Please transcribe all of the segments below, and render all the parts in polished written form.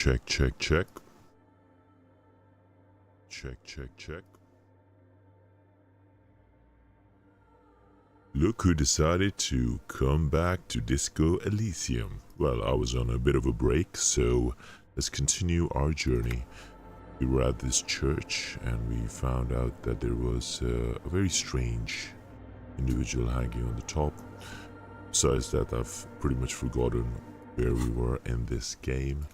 Check, check, check. Check, check, check. Look who decided to come back to Disco Elysium. Well, I was on a bit of a break, so let's continue our journey. We were at this church and we found out that there was a very strange individual hanging on the top. Besides that, I've pretty much forgotten where we were in this game.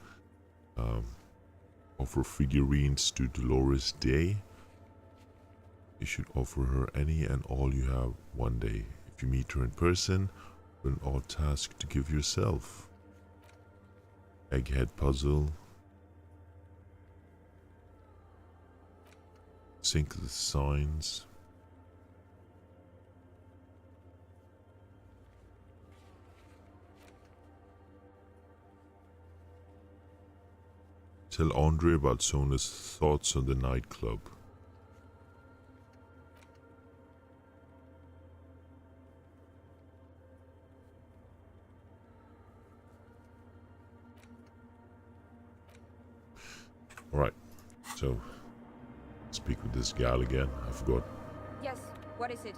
Offer figurines to Dolores Day. You should offer her any and all you have one day. If you meet her in person, an odd task to give yourself. Egghead puzzle. Sync the signs. Tell Andre about Sona's thoughts on the nightclub. Alright, so speak with this gal again. I forgot. Yes, what is it?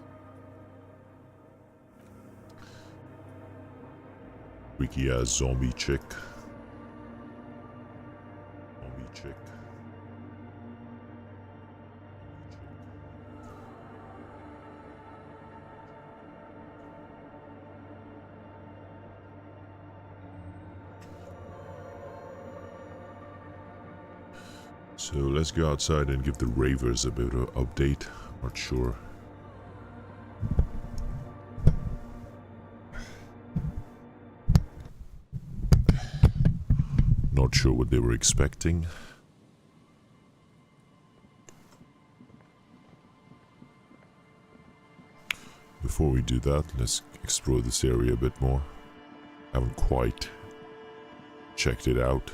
Freaky ass zombie chick. Chick. So let's go outside and give the ravers a bit of update. Not sure. Not sure what they were expecting. Before we do that, let's explore this area a bit more. Haven't quite checked it out.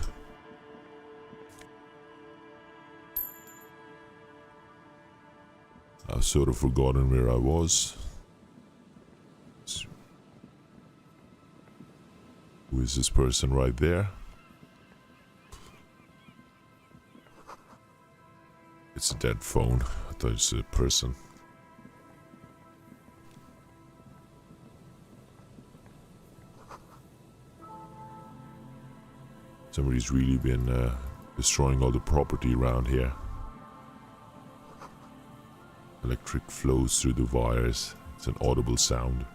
I've sort of forgotten where I was. Who is this person right there? It's a dead phone. I thought it was a person. Somebody's really been destroying all the property around here. Electric flows through the wires. It's an audible sound.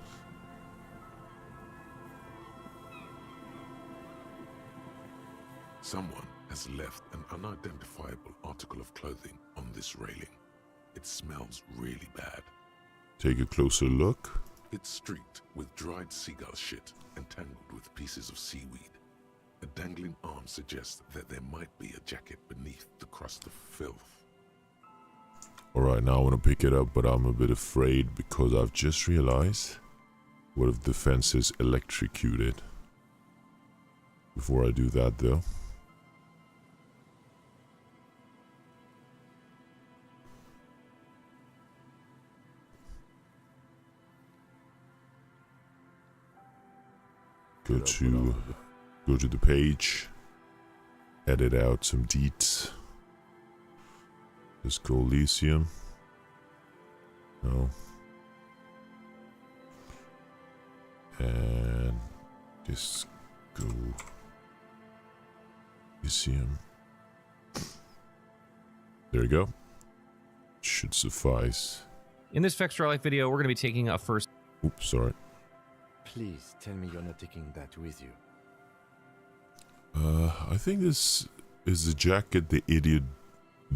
Someone has left an unidentifiable article of clothing on this railing. It smells really bad. Take a closer look. It's streaked with dried seagull shit and tangled with pieces of seaweed. A dangling arm suggests that there might be a jacket beneath the crust of filth. Alright, now I want to pick it up, but I'm a bit afraid because I've just realized what if the fence is electrocuted. Before I do that though. Go to the page, edit out some deets. Disco Elysium. No. And Disco Elysium. There you go. Should suffice. In this Vextra Life video, we're going to be taking a first. Oops, sorry. Please tell me you're not taking that with you. I think this is the jacket the idiot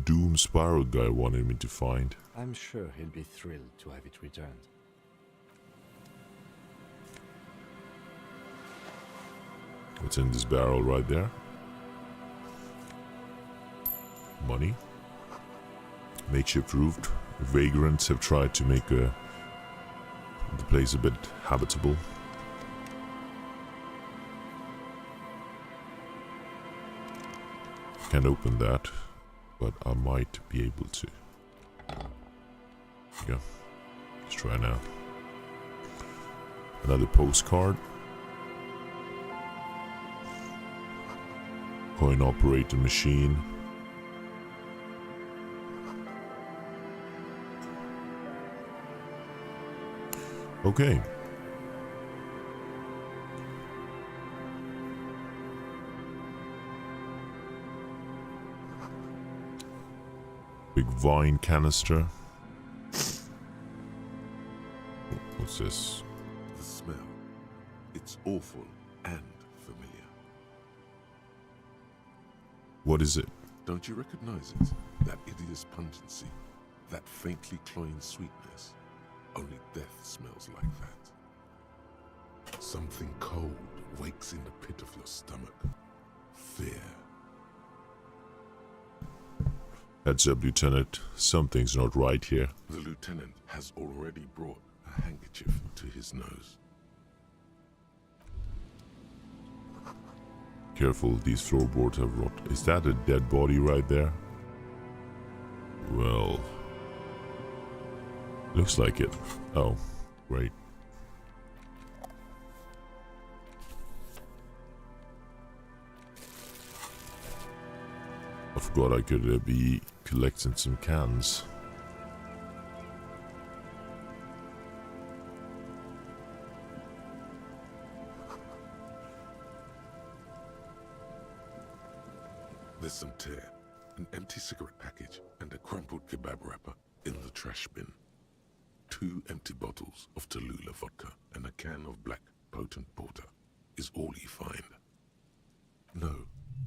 Doom Spiral guy wanted me to find. I'm sure he'll be thrilled to have it returned. What's in this barrel right there? Money. Makeshift roof. Vagrants have tried to make the place a bit habitable. Can't open that, but I might be able to. There you go. Let's try now. Another postcard. coin-operated machine. Okay. Big vine canister. What's this? The smell. It's awful and familiar. What is it? Don't you recognize it? That hideous pungency, that faintly cloying sweetness. Only death smells like that. Something cold wakes in the pit of your stomach. Fear. Heads up, Lieutenant. Something's not right here. The lieutenant has already brought a handkerchief to his nose. Careful, these floorboards have rot. Is that a dead body right there? Well, looks like it. Oh, great. I forgot I could be collecting some cans. There's some tear, an empty cigarette package, and a crumpled kebab wrapper in the trash bin. 2 empty bottles of Tallulah vodka and a can of black potent porter is all you find. No,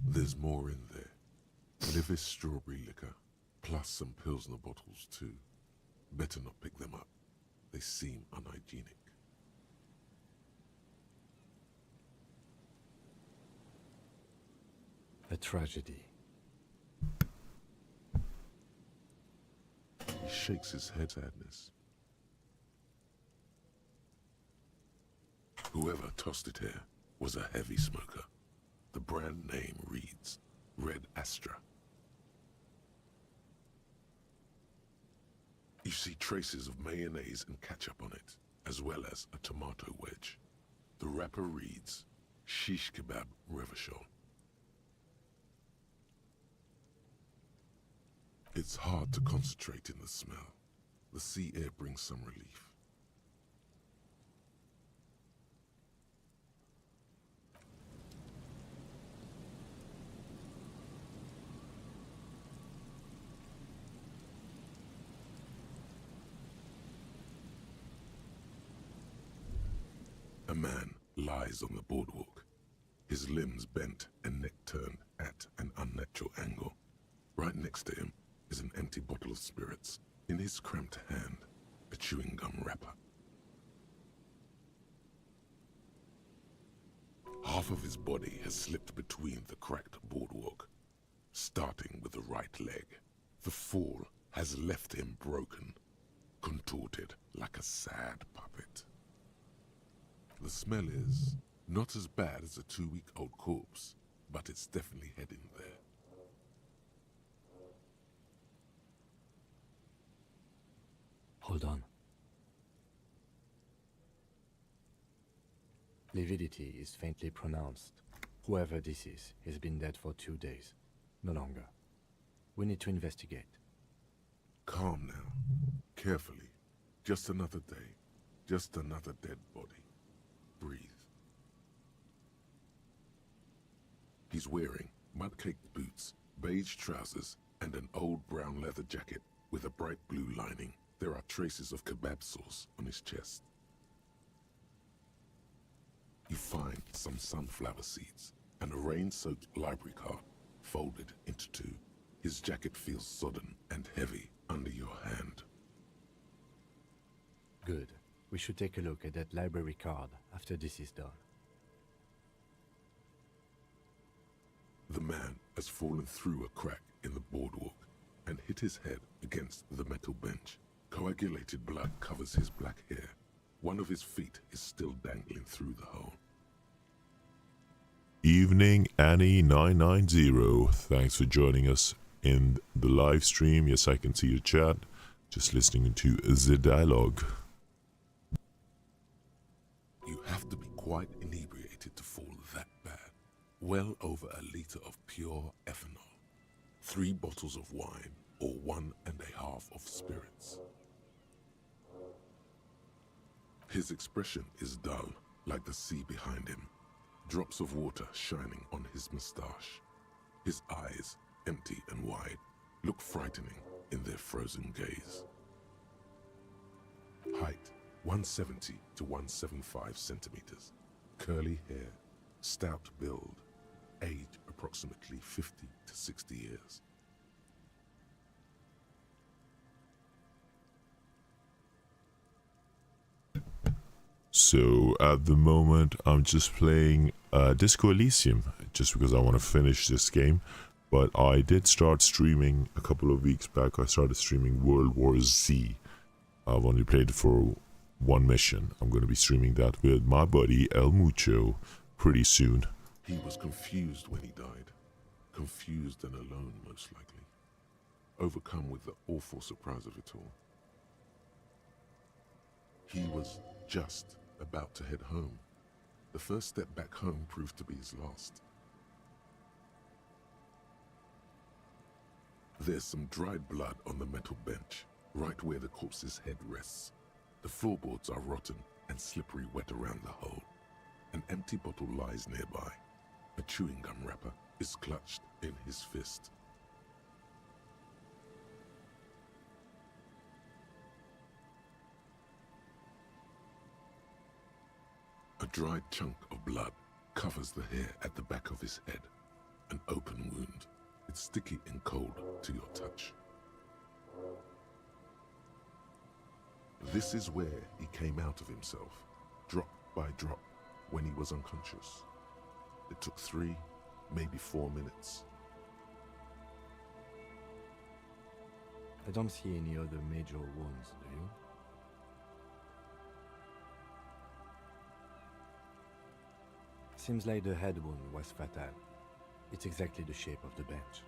there's more in there. Livis strawberry liquor, plus some Pilsner bottles too. Better not pick them up. They seem unhygienic. A tragedy. He shakes his head sadness. Whoever tossed it here was a heavy smoker. The brand name reads Red Astra. You see traces of mayonnaise and ketchup on it, as well as a tomato wedge. The wrapper reads Shish Kebab Revachol. It's hard to concentrate in the smell. The sea air brings some relief. A man lies on the boardwalk, his limbs bent and neck turned at an unnatural angle. Right next to him is an empty bottle of spirits. In his cramped hand, a chewing gum wrapper. Half of his body has slipped between the cracked boardwalk, starting with the right leg. The fall has left him broken, contorted like a sad puppet. The smell is not as bad as a 2-week-old corpse, but it's definitely heading there. Hold on. Lividity is faintly pronounced. Whoever this is has been dead for 2 days. No longer. We need to investigate. Calm now. Carefully. Just another day. Just another dead body. Breathe. He's wearing mud-caked boots, beige trousers, and an old brown leather jacket with a bright blue lining. There are traces of kebab sauce on his chest. You find some sunflower seeds and a rain-soaked library card folded into 2. His jacket feels sodden and heavy under your hand. Good. We should take a look at that library card after this is done. The man has fallen through a crack in the boardwalk and hit his head against the metal bench. Coagulated blood covers his black hair. One of his feet is still dangling through the hole. Evening Annie990. Thanks for joining us in the live stream. Yes, I can see your chat. Just listening to the dialogue. You have to be quite inebriated to fall that bad. well over a liter of pure ethanol, 3 bottles of wine, or 1.5 of spirits. His expression is dull, like the sea behind him, drops of water shining on his moustache. His eyes, empty and wide, look frightening in their frozen gaze. Height, 170 to 175 centimeters. Curly hair, stout build, age approximately 50 to 60 years. So at the moment, I'm just playing Disco Elysium, just because I want to finish this game. But I did start streaming a couple of weeks back. I started streaming World War Z. I've only played it for one mission. I'm going to be streaming that with my buddy El Mucho pretty soon. He was confused when he died. Confused and alone, most likely. Overcome with the awful surprise of it all. He was just about to head home. The first step back home proved to be his last. There's some dried blood on the metal bench, right where the corpse's head rests. The floorboards are rotten and slippery wet around the hole. An empty bottle lies nearby. A chewing gum wrapper is clutched in his fist. A dried chunk of blood covers the hair at the back of his head. An open wound. It's sticky and cold to your touch. This is where he came out of himself, drop by drop, when he was unconscious. It took 3, maybe 4 minutes. I don't see any other major wounds, do you? Seems like the head wound was fatal. It's exactly the shape of the bench.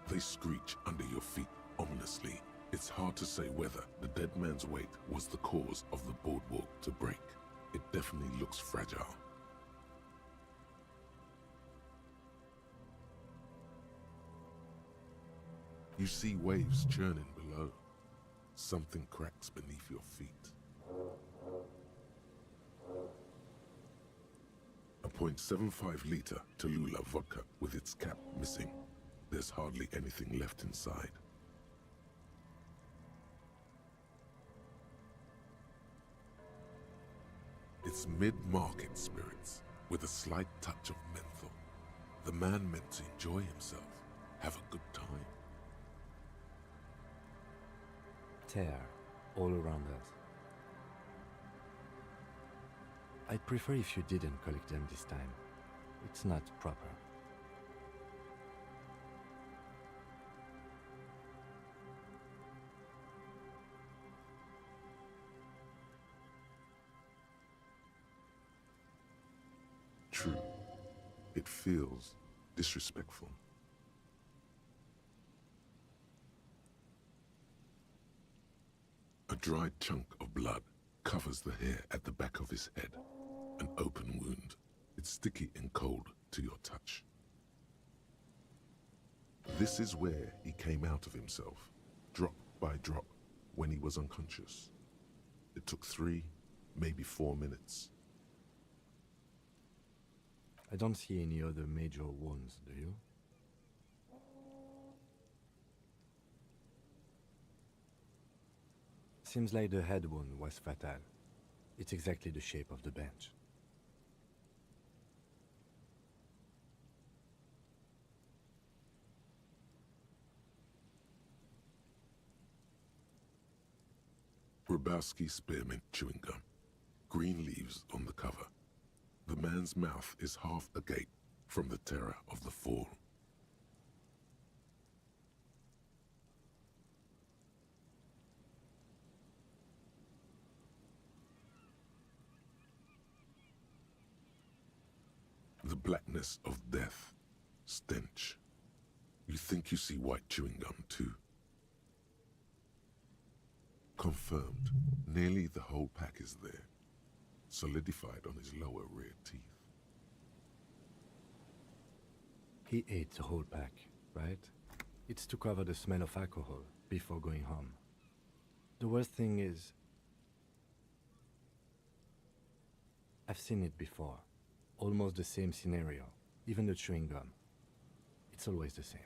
They screech under your feet ominously. It's hard to say whether the dead man's weight was the cause of the boardwalk to break. It definitely looks fragile. You see waves churning below. Something cracks beneath your feet. A .75 liter Tallulah vodka with its cap missing. There's hardly anything left inside. It's mid-market spirits with a slight touch of menthol. The man meant to enjoy himself, have a good time. Tear all around us. I'd prefer if you didn't collect them this time. It's not proper. True, it feels disrespectful. A dried chunk of blood covers the hair at the back of his head. An open wound. It's sticky and cold to your touch. This is where he came out of himself, drop by drop, when he was unconscious. It took 3, maybe 4 minutes. I don't see any other major wounds, do you? Seems like the head wound was fatal. It's exactly the shape of the bench. Grabowski spearmint chewing gum. Green leaves on the cover. The man's mouth is half agape from the terror of the fall. The blackness of death. Stench. You think you see white chewing gum too. Confirmed. Nearly the whole pack is there. Solidified on his lower rear teeth. He ate the whole pack, right? It's to cover the smell of alcohol before going home. The worst thing is, I've seen it before. Almost the same scenario, even the chewing gum. It's always the same.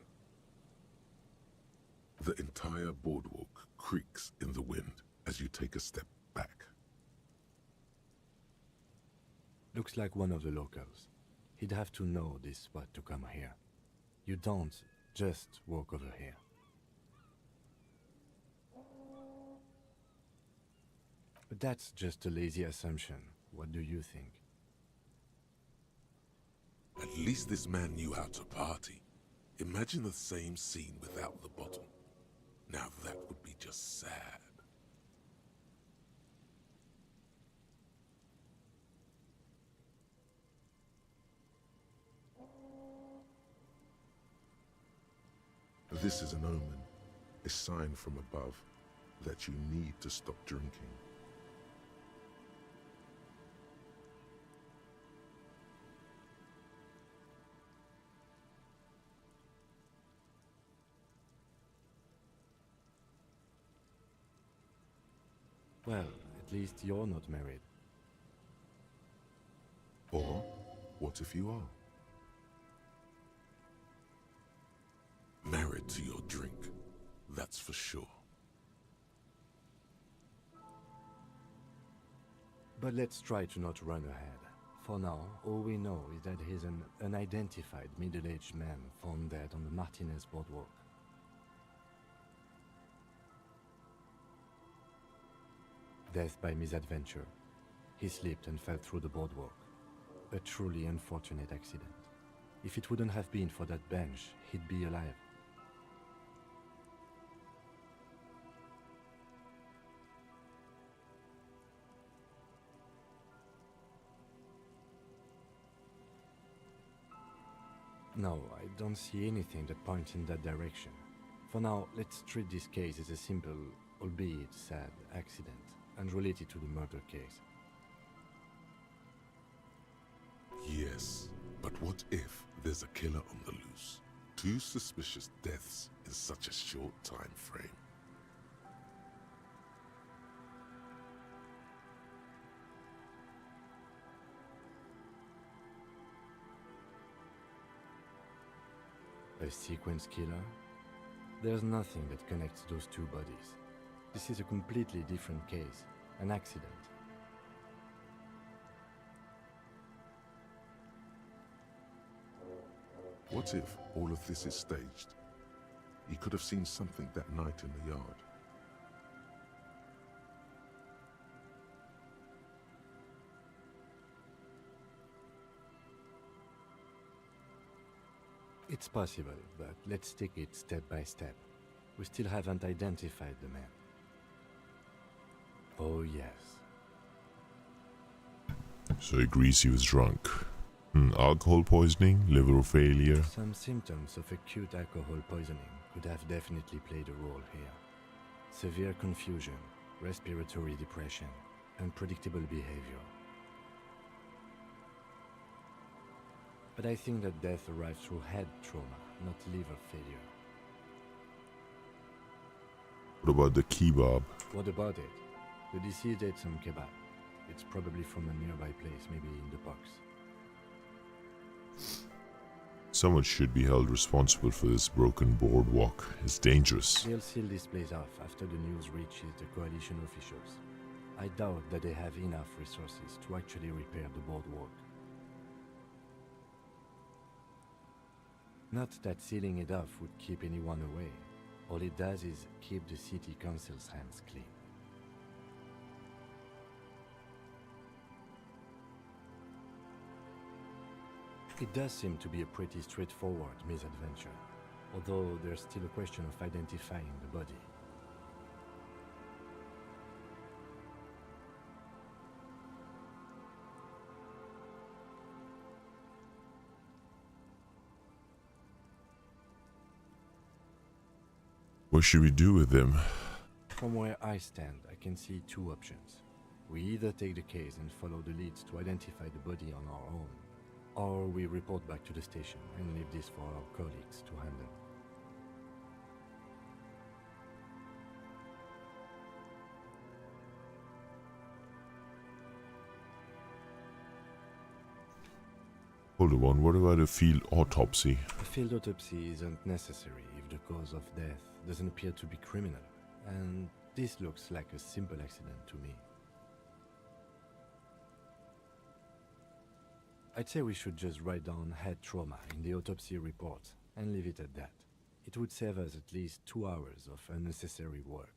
The entire boardwalk creaks in the wind as you take a step back. Looks like one of the locals. He'd have to know this spot to come here. You don't just walk over here. But that's just a lazy assumption. What do you think? At least this man knew how to party. Imagine the same scene without the bottle. Now that would be just sad. This is an omen, a sign from above that you need to stop drinking. Well, at least you're not married. Or, what if you are? Married to your drink, that's for sure. But let's try to not run ahead. For now, all we know is that he's an unidentified middle-aged man found dead on the Martinez boardwalk. Death by misadventure. He slipped and fell through the boardwalk. A truly unfortunate accident. If it wouldn't have been for that bench, he'd be alive. No, I don't see anything that points in that direction. For now, let's treat this case as a simple, albeit sad, accident, unrelated to the murder case. Yes, but what if there's a killer on the loose? 2 suspicious deaths in such a short time frame. A sequence killer? There's nothing that connects those 2 bodies. This is a completely different case, an accident. What if all of this is staged? He could have seen something that night in the yard. It's possible, but let's take it step by step. We still haven't identified the man. Oh yes. So he agrees he was drunk. Alcohol poisoning, liver failure. Some symptoms of acute alcohol poisoning could have definitely played a role here. Severe confusion, respiratory depression, unpredictable behavior. But I think that death arrived through head trauma, not liver failure. What about the kebab? What about it? The deceased ate some kebab. It's probably from a nearby place, maybe in the box. Someone should be held responsible for this broken boardwalk. It's dangerous. They'll seal this place off after the news reaches the coalition officials. I doubt that they have enough resources to actually repair the boardwalk. Not that sealing it off would keep anyone away. All it does is keep the city council's hands clean. It does seem to be a pretty straightforward misadventure, although there's still a question of identifying the body. What should we do with him? From where I stand, I can see 2 options. We either take the case and follow the leads to identify the body on our own, Or we report back to the station and leave this for our colleagues to handle. Hold on, what about a field autopsy? A field autopsy isn't necessary if the cause of death doesn't appear to be criminal, and this looks like a simple accident to me. I'd say we should just write down head trauma in the autopsy report and leave it at that. It would save us at least 2 hours of unnecessary work.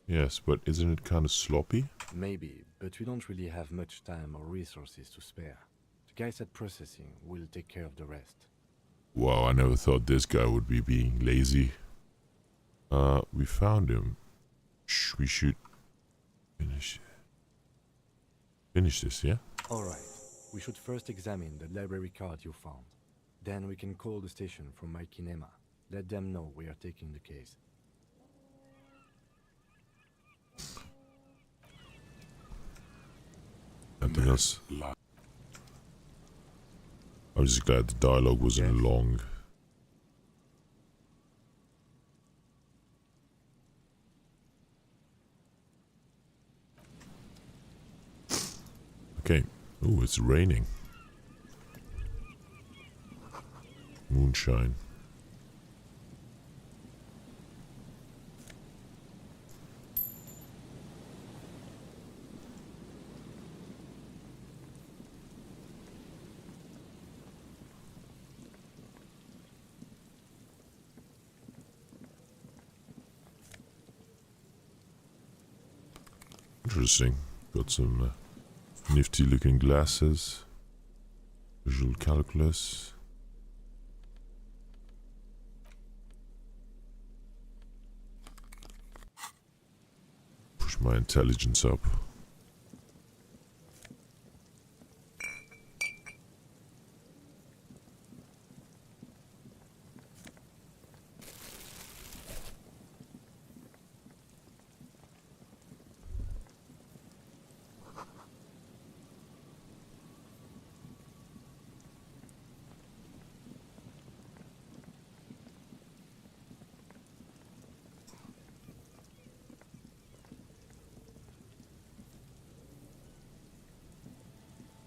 Yes, but isn't it kind of sloppy? Maybe, but we don't really have much time or resources to spare. The guys at processing will take care of the rest. Wow, I never thought this guy would be being lazy. We found him. We should finish this, yeah? Alright, we should first examine the library card you found. Then we can call the station from my kinema. Let them know we are taking the case. Nothing else. I'm just glad the dialogue wasn't long. Okay. Oh, it's raining. Moonshine. Interesting. Got some nifty looking glasses. Visual calculus. Push my intelligence up.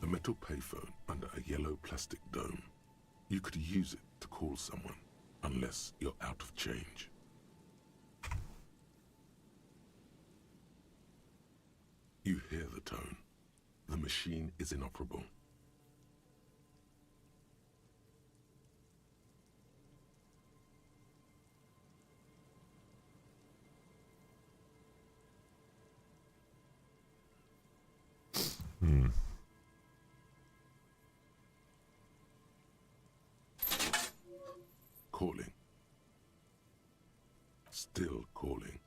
A metal payphone under a yellow plastic dome. You could use it to call someone, unless you're out of change. You hear the tone. The machine is inoperable. Calling. Still calling.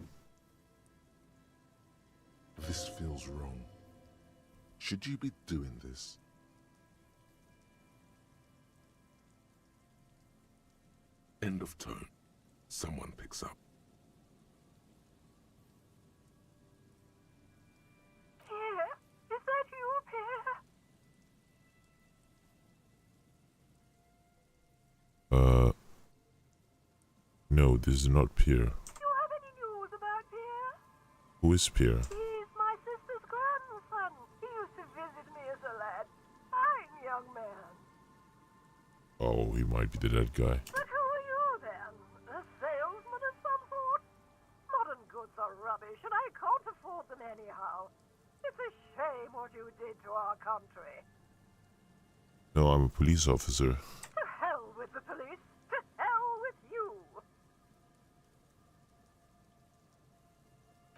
This feels wrong. Should you be doing this? End of tone. Someone picks up. Pierre? Is that you, Pierre? No, this is not Pierre. Do you have any news about Pierre? Who is Pierre? He's my sister's grandson. He used to visit me as a lad. Fine young man. Oh, he might be the dead guy. But who are you then? A salesman of some sort? Modern goods are rubbish, and I can't afford them anyhow. It's a shame what you did to our country. No, I'm a police officer. To hell with the police. To hell with you.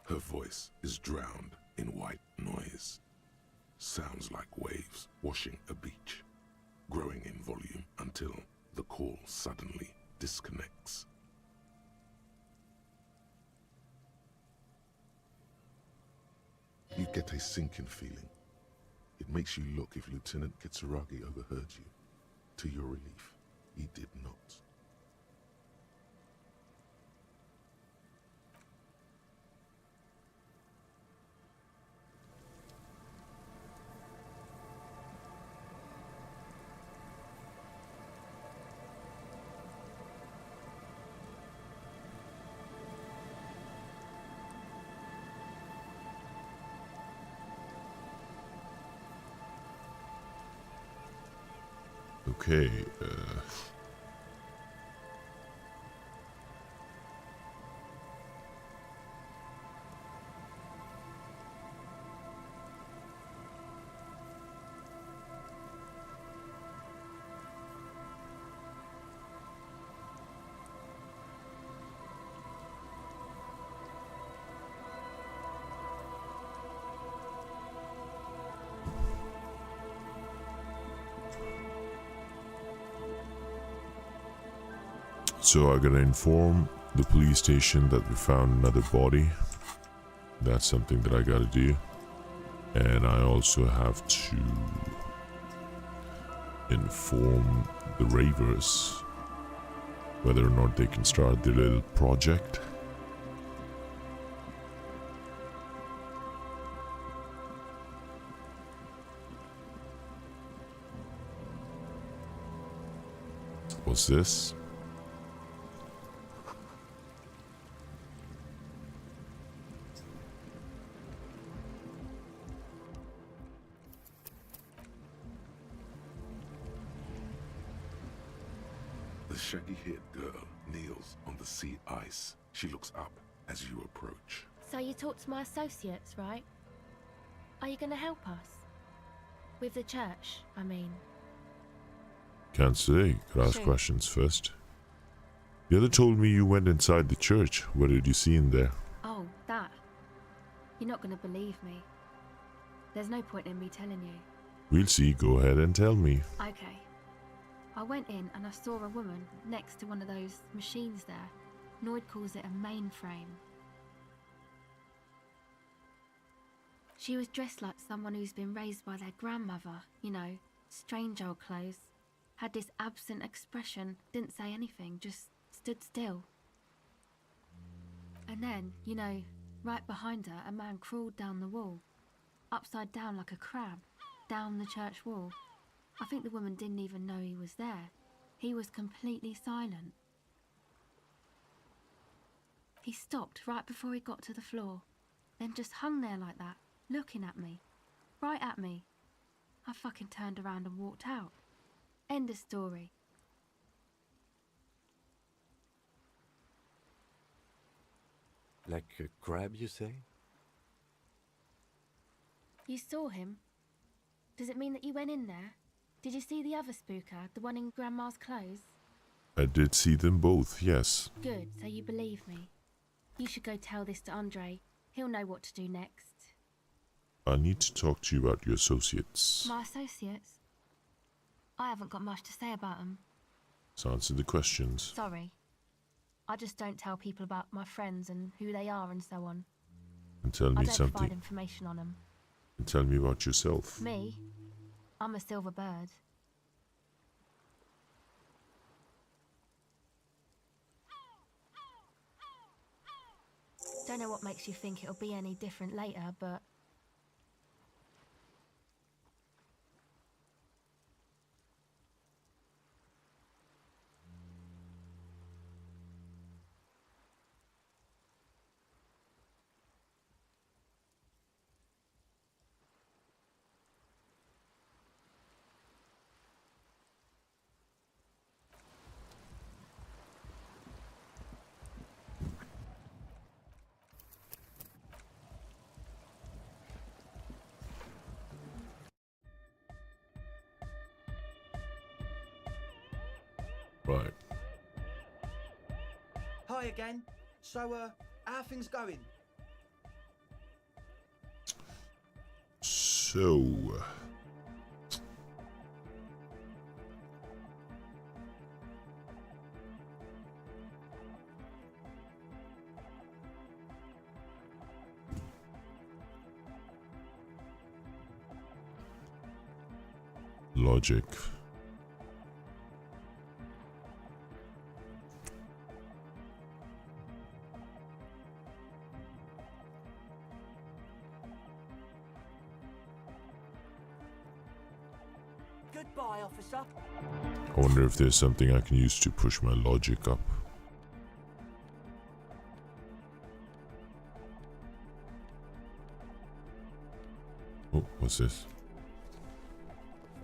Her voice is drowned in white noise. Sounds like waves washing a beach, growing in volume until the call suddenly disconnects. You get a sinking feeling. It It makes you look if Lieutenant Kitsuragi overheard you. To your relief, he did not. Okay, so I gotta inform the police station that we found another body. That's something that I gotta do. And I also have to inform the ravers whether or not they can start their little project. What's this? The shaggy-haired girl kneels on the sea ice. She looks up as you approach. So you talked to my associates, right? Are you going to help us? With the church, I mean. Can't say. Could ask Sure. questions first. The other told me you went inside the church. What did you see in there? Oh, that. You're not going to believe me. There's no point in me telling you. We'll see. Go ahead and tell me. Okay. I went in and I saw a woman next to one of those machines there. Noid calls it a mainframe. She was dressed like someone who's been raised by their grandmother, you know, strange old clothes. Had this absent expression, didn't say anything, just stood still. And then, you know, right behind her, a man crawled down the wall, upside down like a crab, down the church wall. I think the woman didn't even know he was there. He was completely silent. He stopped right before he got to the floor, then just hung there like that, looking at me, right at me. I fucking turned around and walked out. End of story. Like a crab, you say? You saw him? Does it mean that you went in there? Did you see the other spooker, the one in Grandma's clothes? I did see them both, yes. Good, so you believe me. You should go tell this to Andre. He'll know what to do next. I need to talk to you about your associates. My associates? I haven't got much to say about them. So answer the questions. Sorry. I just don't tell people about my friends and who they are and so on. And tell I me don't provide something. information on them. And tell me about yourself. Me? I'm a silver bird. Don't know what makes you think it'll be any different later, but... Right. Hi again. So, how are things going? So... Logic. Goodbye, officer. I wonder if there's something I can use to push my logic up. Oh, what's this?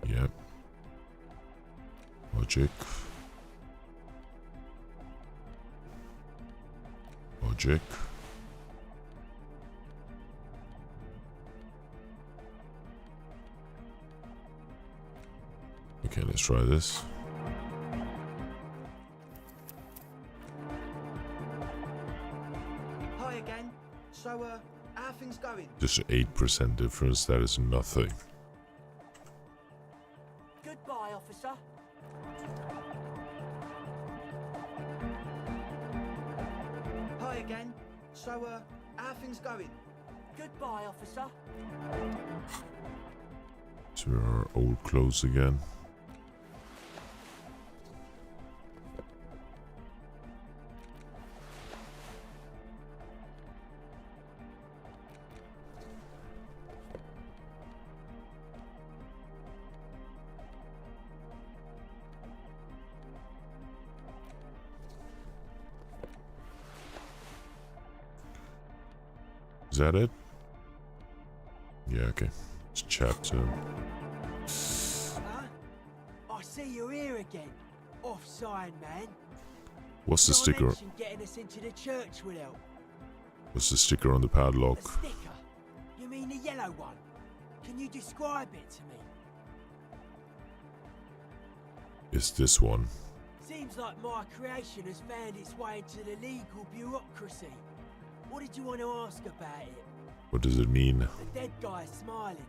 Yep. Logic. Logic. Okay, let's try this. Hi again. So, how things going? Just an 8% difference, that is nothing. Goodbye, officer. Hi again. So, how things going? Goodbye, officer. So our old clothes again. Is that it? Yeah, okay. Let's chat to him. I see you're here again. Offside, man. What's the Not sticker? mention getting us into the church will help. What's the sticker on the padlock? A sticker? You mean the yellow one? Can you describe it to me? It's this one. Seems like my creation has found its way into the legal bureaucracy. What did you want to ask about it? What does it mean? The dead guy's smiling.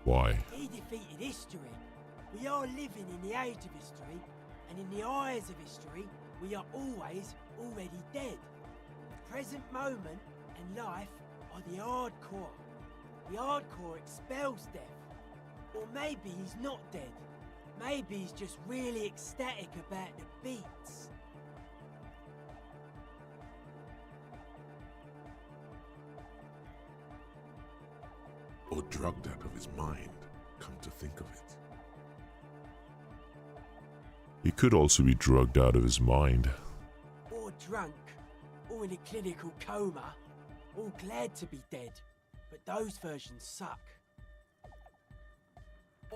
Why? He defeated history. We are living in the age of history, and in the eyes of history, we are always already dead. The present moment and life are the hardcore. The hardcore expels death. Or maybe he's not dead. Maybe he's just really ecstatic about the beats. Or drugged out of his mind, come to think of it. He could also be drugged out of his mind. Or drunk, or in a clinical coma, or glad to be dead. But those versions suck.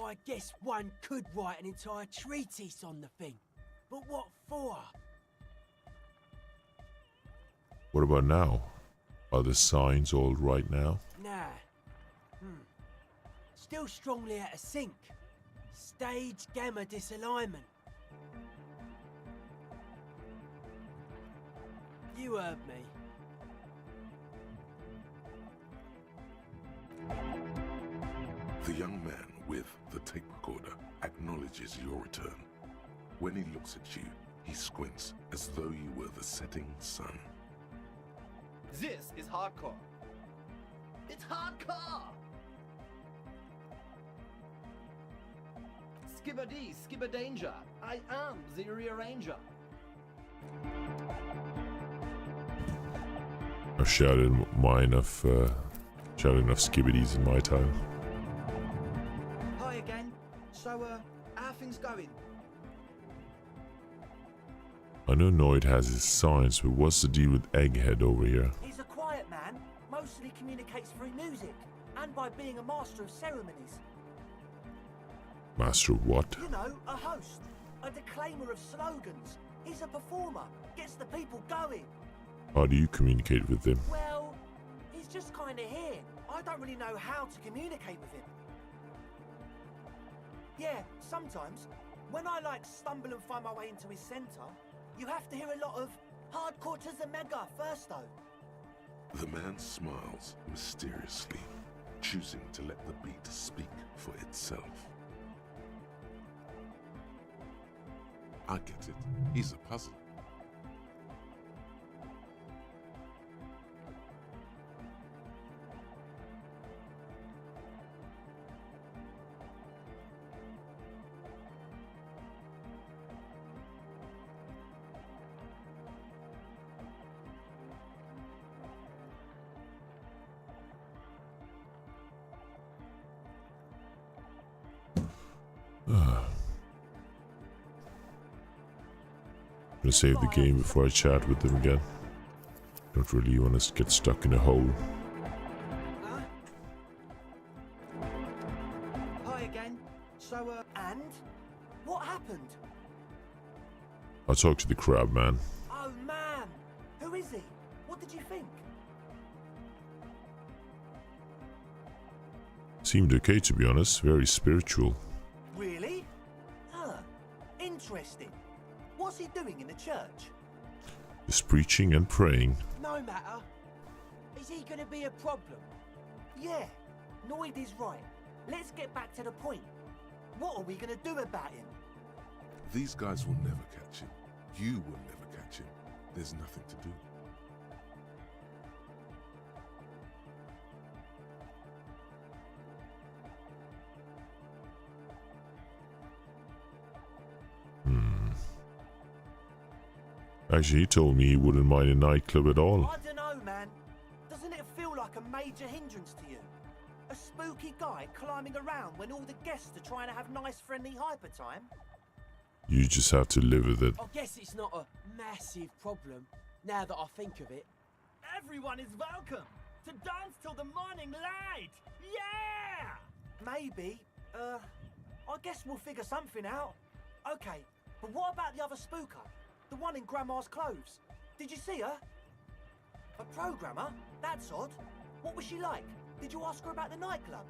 I guess one could write an entire treatise on the thing. But what for? What about now? Are the signs all right now? Nah. Still strongly out of sync. Stage gamma disalignment. You heard me. The young man with the tape recorder acknowledges your return. When he looks at you, he squints as though you were the setting sun. This is hardcore. It's hardcore! Skibbity, skibberdanger. I am the rearranger. I've shouted enough skibbities in my time. Hi again. So, how things going? I know Noid has his signs, but what's the deal with Egghead over here? He's a quiet man, mostly communicates through music, and by being a master of ceremonies. Master of what? You know, a host, a declaimer of slogans. He's a performer, gets the people going. How do you communicate with him? Well, he's just kind of here. I don't really know how to communicate with him. Yeah, sometimes, when I stumble and find my way into his centre, you have to hear a lot of hardcore to the mega first though. The man smiles mysteriously, choosing to let the beat speak for itself. I get it. He's a puzzle. gonna save the game before I chat with them again. Don't really want to get stuck in a hole. Hi again. So, and? What happened? I'll talk to the crab man. Oh, man. Who is he? What did you think? Seemed okay, to be honest. Very spiritual. Really? Huh. Interesting. What's he doing in the church? Just preaching and praying. No matter. Is he gonna be a problem? Yeah. Noid is right. Let's get back to the point. What are we gonna do about him? These guys will never catch him. You will never catch him. There's nothing to do. Actually, he told me he wouldn't mind a nightclub at all. I don't know, man. Doesn't it feel like a major hindrance to you? A spooky guy climbing around when all the guests are trying to have nice, friendly hyper time? You just have to live with it. I guess it's not a massive problem, now that I think of it. Everyone is welcome to dance till the morning light! Yeah! Maybe. I guess we'll figure something out. Okay, but what about the other spooker? The one in Grandma's clothes? Did you see her? A programmer? That's odd. What was she like? Did you ask her about the nightclub?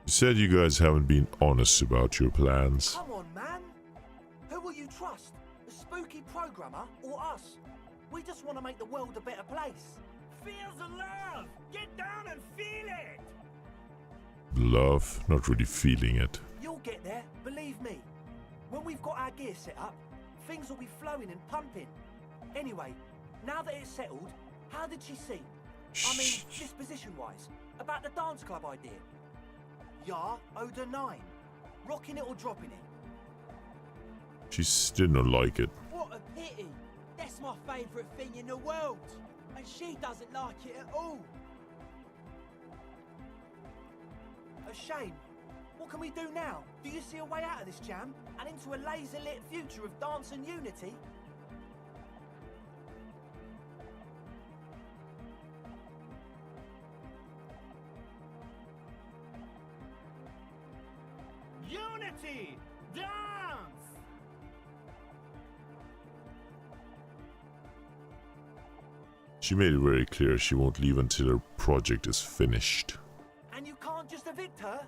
You said you guys haven't been honest about your plans. Come on, man. Who will you trust? The spooky programmer or us? We just want to make the world a better place. Feel the love! Get down and feel it! Love, not really feeling it. You'll get there, believe me. When we've got our gear set up, things will be flowing and pumping. Anyway, now that it's settled, how did she see? I mean, disposition-wise, about the dance club idea. Ja oder nein? Rocking it or dropping it? She did not like it. What a pity! That's my favourite thing in the world! And she doesn't like it at all! A shame. What can we do now? Do you see a way out of this jam? And into a laser-lit future of dance and unity? Unity! Dance! She made it very clear she won't leave until her project is finished. And you can't just evict her?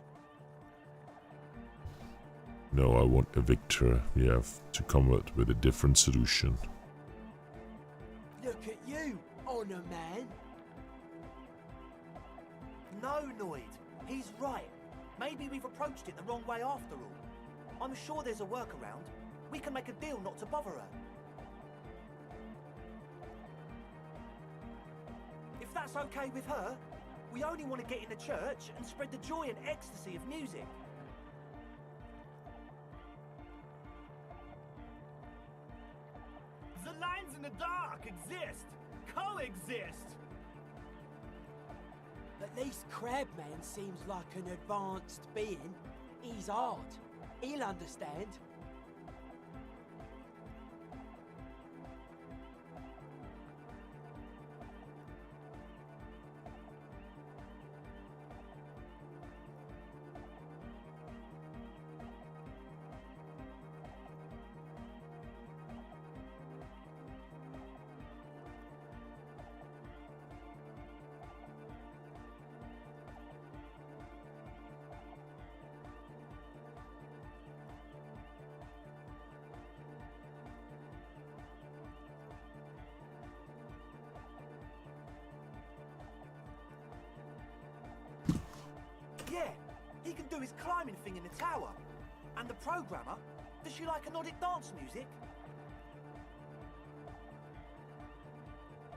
No, I won't evict her. We have to come up with a different solution. Look at you, Honor Man. No, Noid. He's right. Maybe we've approached it the wrong way after all. I'm sure there's a workaround. We can make a deal not to bother her. If that's okay with her, we only want to get in the church and spread the joy and ecstasy of music. The lines in the dark exist, coexist. At least Crabman seems like an advanced being. He's hard. He'll understand. Yeah, he can do his climbing thing in the tower. And the programmer, does she like Nordic dance music?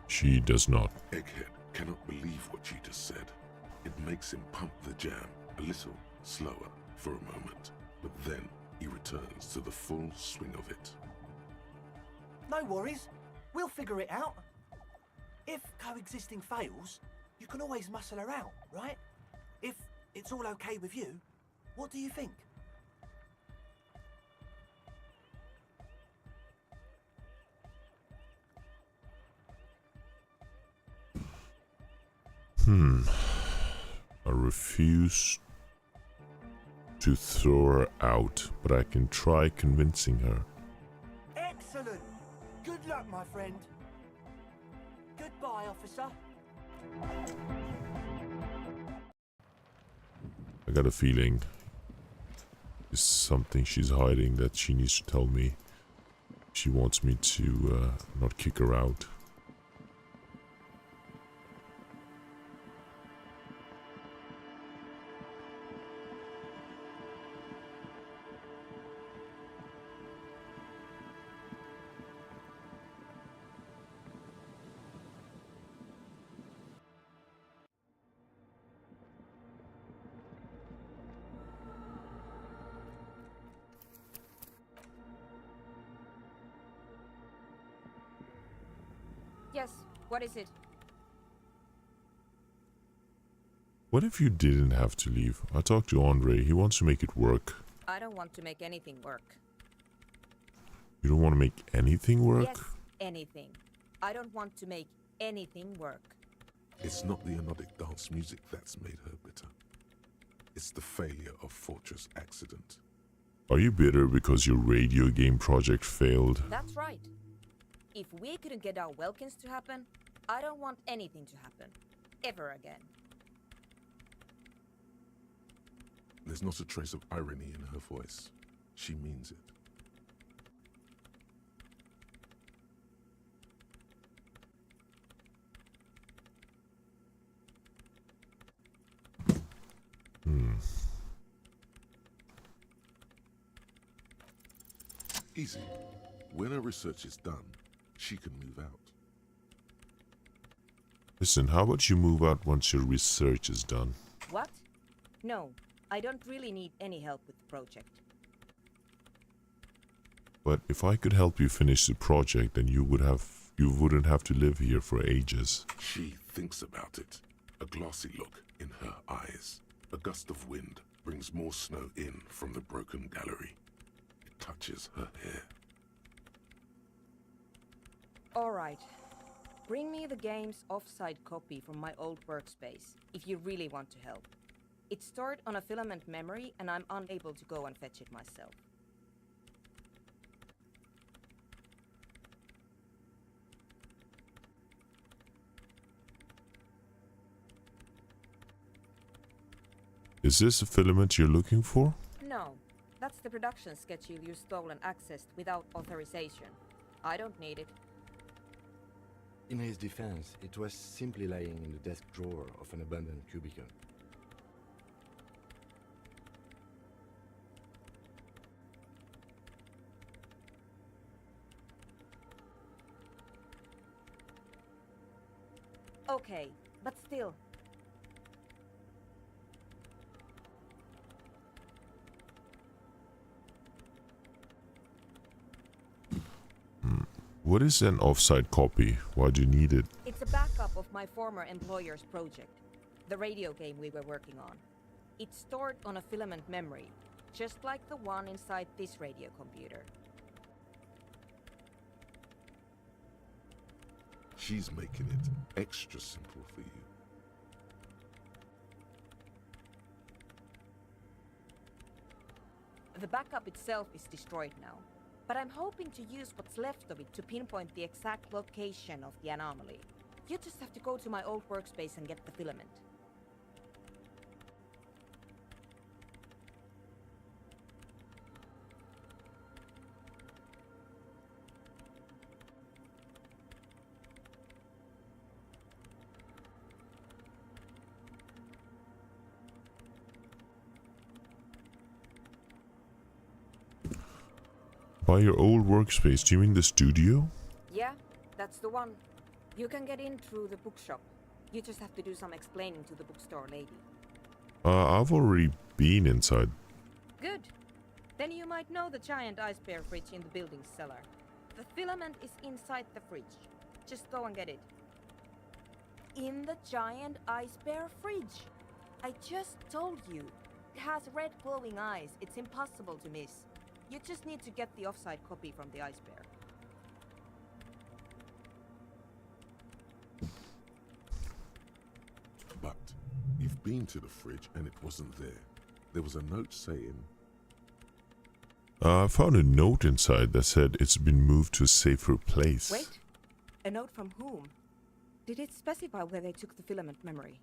She does not. Egghead cannot believe what she just said. It makes him pump the jam a little slower for a moment, but then he returns to the full swing of it. No worries, we'll figure it out. If coexisting fails, you can always muscle her out, right? If it's all okay with you, what do you think? I refuse to throw her out, but I can try convincing her. Excellent! Good luck, my friend. Goodbye, officer. I got a feeling there's something she's hiding that she needs to tell me. She wants me to not kick her out. Yes, what is it? What if you didn't have to leave? I talked to Andre. He wants to make it work. I don't want to make anything work. You don't want to make anything work? Yes, anything. I don't want to make anything work. It's not the anodic dance music that's made her bitter. It's the failure of Fortress Accident. Are you bitter because your radio game project failed? That's right. If we couldn't get our Welkins to happen, I don't want anything to happen. Ever again. There's not a trace of irony in her voice. She means it. Easy. When her research is done, she can move out. Listen, how about you move out once your research is done? What? No, I don't really need any help with the project. But if I could help you finish the project, then you wouldn't have to live here for ages. She thinks about it. A glassy look in her eyes. A gust of wind brings more snow in from the broken gallery. It touches her hair. All right. Bring me the game's offsite copy from my old workspace, if you really want to help. It's stored on a filament memory, and I'm unable to go and fetch it myself. Is this a filament you're looking for? No, that's the production schedule you stole and accessed without authorization. I don't need it. In his defense, it was simply lying in the desk drawer of an abandoned cubicle. Okay, but still. What is an offsite copy? Why do you need it? It's a backup of my former employer's project, the radio game we were working on. It's stored on a filament memory, just like the one inside this radio computer. She's making it extra simple for you. The backup itself is destroyed now, but I'm hoping to use what's left of it to pinpoint the exact location of the anomaly. You just have to go to my old workspace and get the filament. By your old workspace, do you mean the studio? Yeah, that's the one. You can get in through the bookshop. You just have to do some explaining to the bookstore lady. I've already been inside. Good. Then you might know the giant ice bear fridge in the building's cellar. The filament is inside the fridge. Just go and get it. In the giant ice bear fridge. I just told you. It has red glowing eyes. It's impossible to miss. You just need to get the offsite copy from the ice bear. But you've been to the fridge and it wasn't there. There was a note saying, I found a note inside that said it's been moved to a safer place. Wait, a note from whom? Did it specify where they took the filament memory?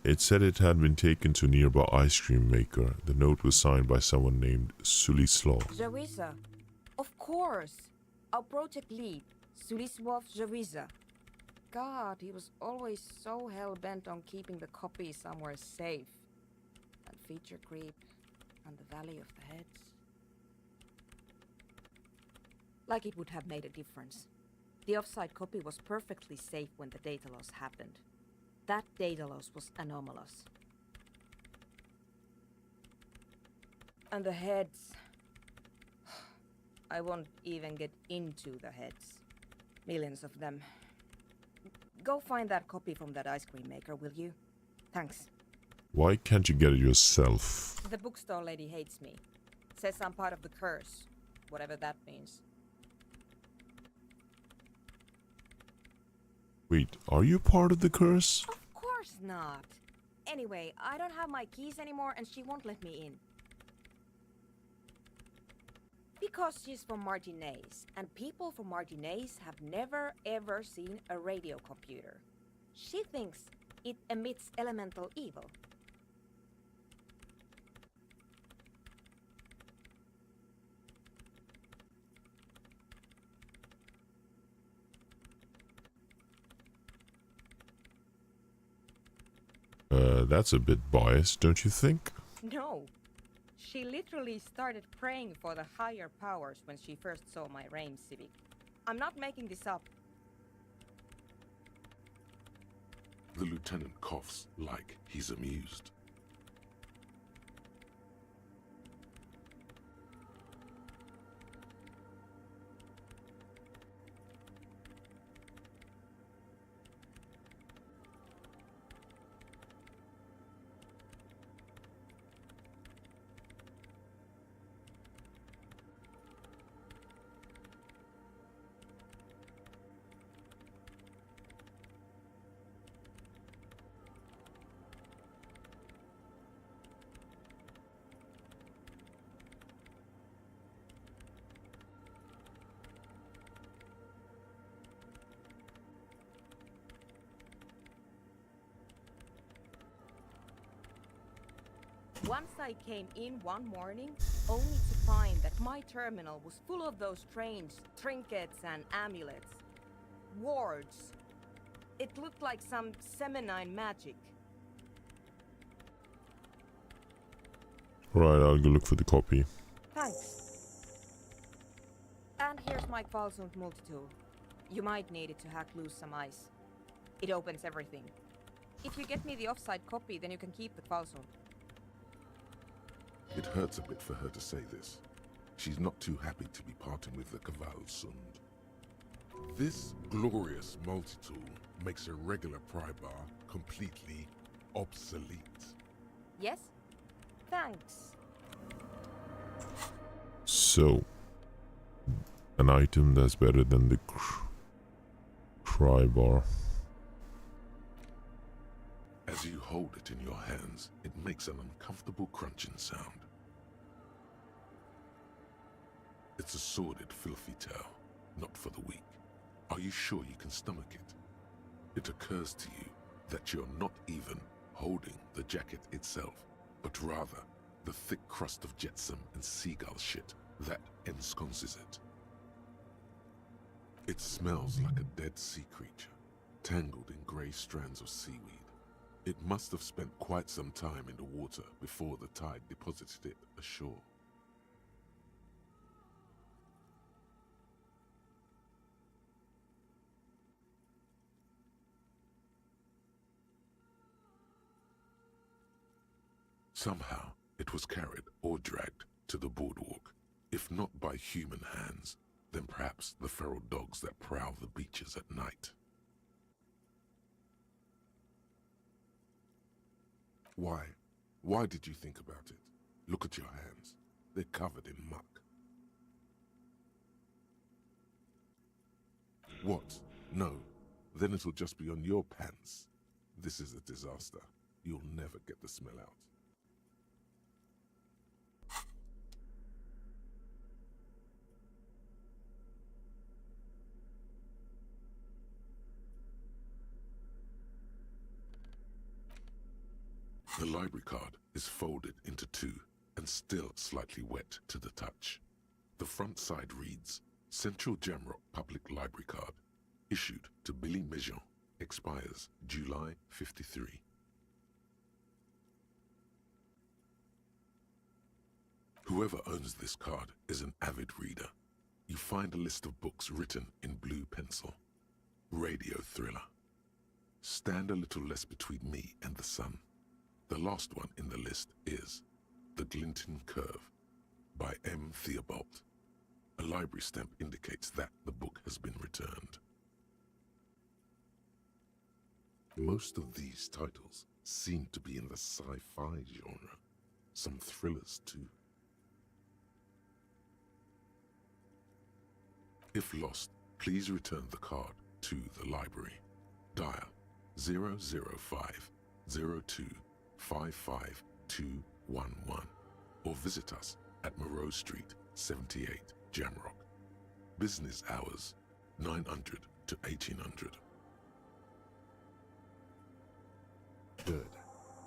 It said it had been taken to a nearby ice cream maker. The note was signed by someone named Sulislav. Zawiza. Of course. Our project lead, Sulislav Zawiza. God, he was always so hell-bent on keeping the copy somewhere safe. And feature creep, and the Valley of the Heads. Like it would have made a difference. The offside copy was perfectly safe when the data loss happened. That data loss was anomalous. And the heads... I won't even get into the heads. Millions of them. Go find that copy from that ice cream maker, will you? Thanks. Why can't you get it yourself? The bookstore lady hates me. Says I'm part of the curse. Whatever that means. Wait, are you part of the curse? Of course not. Anyway, I don't have my keys anymore and she won't let me in. Because she's from Martinez, and people from Martinez have never ever seen a radio computer. She thinks it emits elemental evil. That's a bit biased, don't you think? No. She literally started praying for the higher powers when she first saw my Rain Civic. I'm not making this up. the lieutenant coughs like he's amused. Once I came in one morning, only to find that my terminal was full of those strange trinkets and amulets. Wards. It looked like some Semenine magic. Right, I'll go look for the copy. Thanks. And here's my Kvalsund multi-tool. You might need it to hack loose some ice. It opens everything. If you get me the offside copy, then you can keep the Kvalsund. It hurts a bit for her to say this. She's not too happy to be parting with the Kvalsund. This glorious multi-tool makes a regular pry bar completely obsolete. Yes? Thanks. So, an item that's better than the pry bar. As you hold it in your hands, it makes an uncomfortable crunching sound. It's a sordid, filthy tale, not for the weak. Are you sure you can stomach it? It occurs to you that you're not even holding the jacket itself, but rather the thick crust of jetsam and seagull shit that ensconces it. It smells like a dead sea creature, tangled in grey strands of seaweed. It must have spent quite some time in the water before the tide deposited it ashore. Somehow, it was carried or dragged to the boardwalk. If not by human hands, then perhaps the feral dogs that prowl the beaches at night. Why? Why did you think about it? Look at your hands. They're covered in muck. What? No. Then it'll just be on your pants. This is a disaster. You'll never get the smell out. The library card is folded into two and still slightly wet to the touch. The front side reads, Central Jamrock Public Library Card, issued to Billy Mejean, expires July 53. Whoever owns this card is an avid reader. You find a list of books written in blue pencil. Radio thriller. Stand a little less between me and the sun. The last one in the list is The Glinton Curve by M. Theobald. A library stamp indicates that the book has been returned. Most of these titles seem to be in the sci-fi genre. Some thrillers too. If lost, please return the card to the library. Dial 005 02 55211 or visit us at Moreau Street, 78, Jamrock. Business hours, 900 to 1800. Good.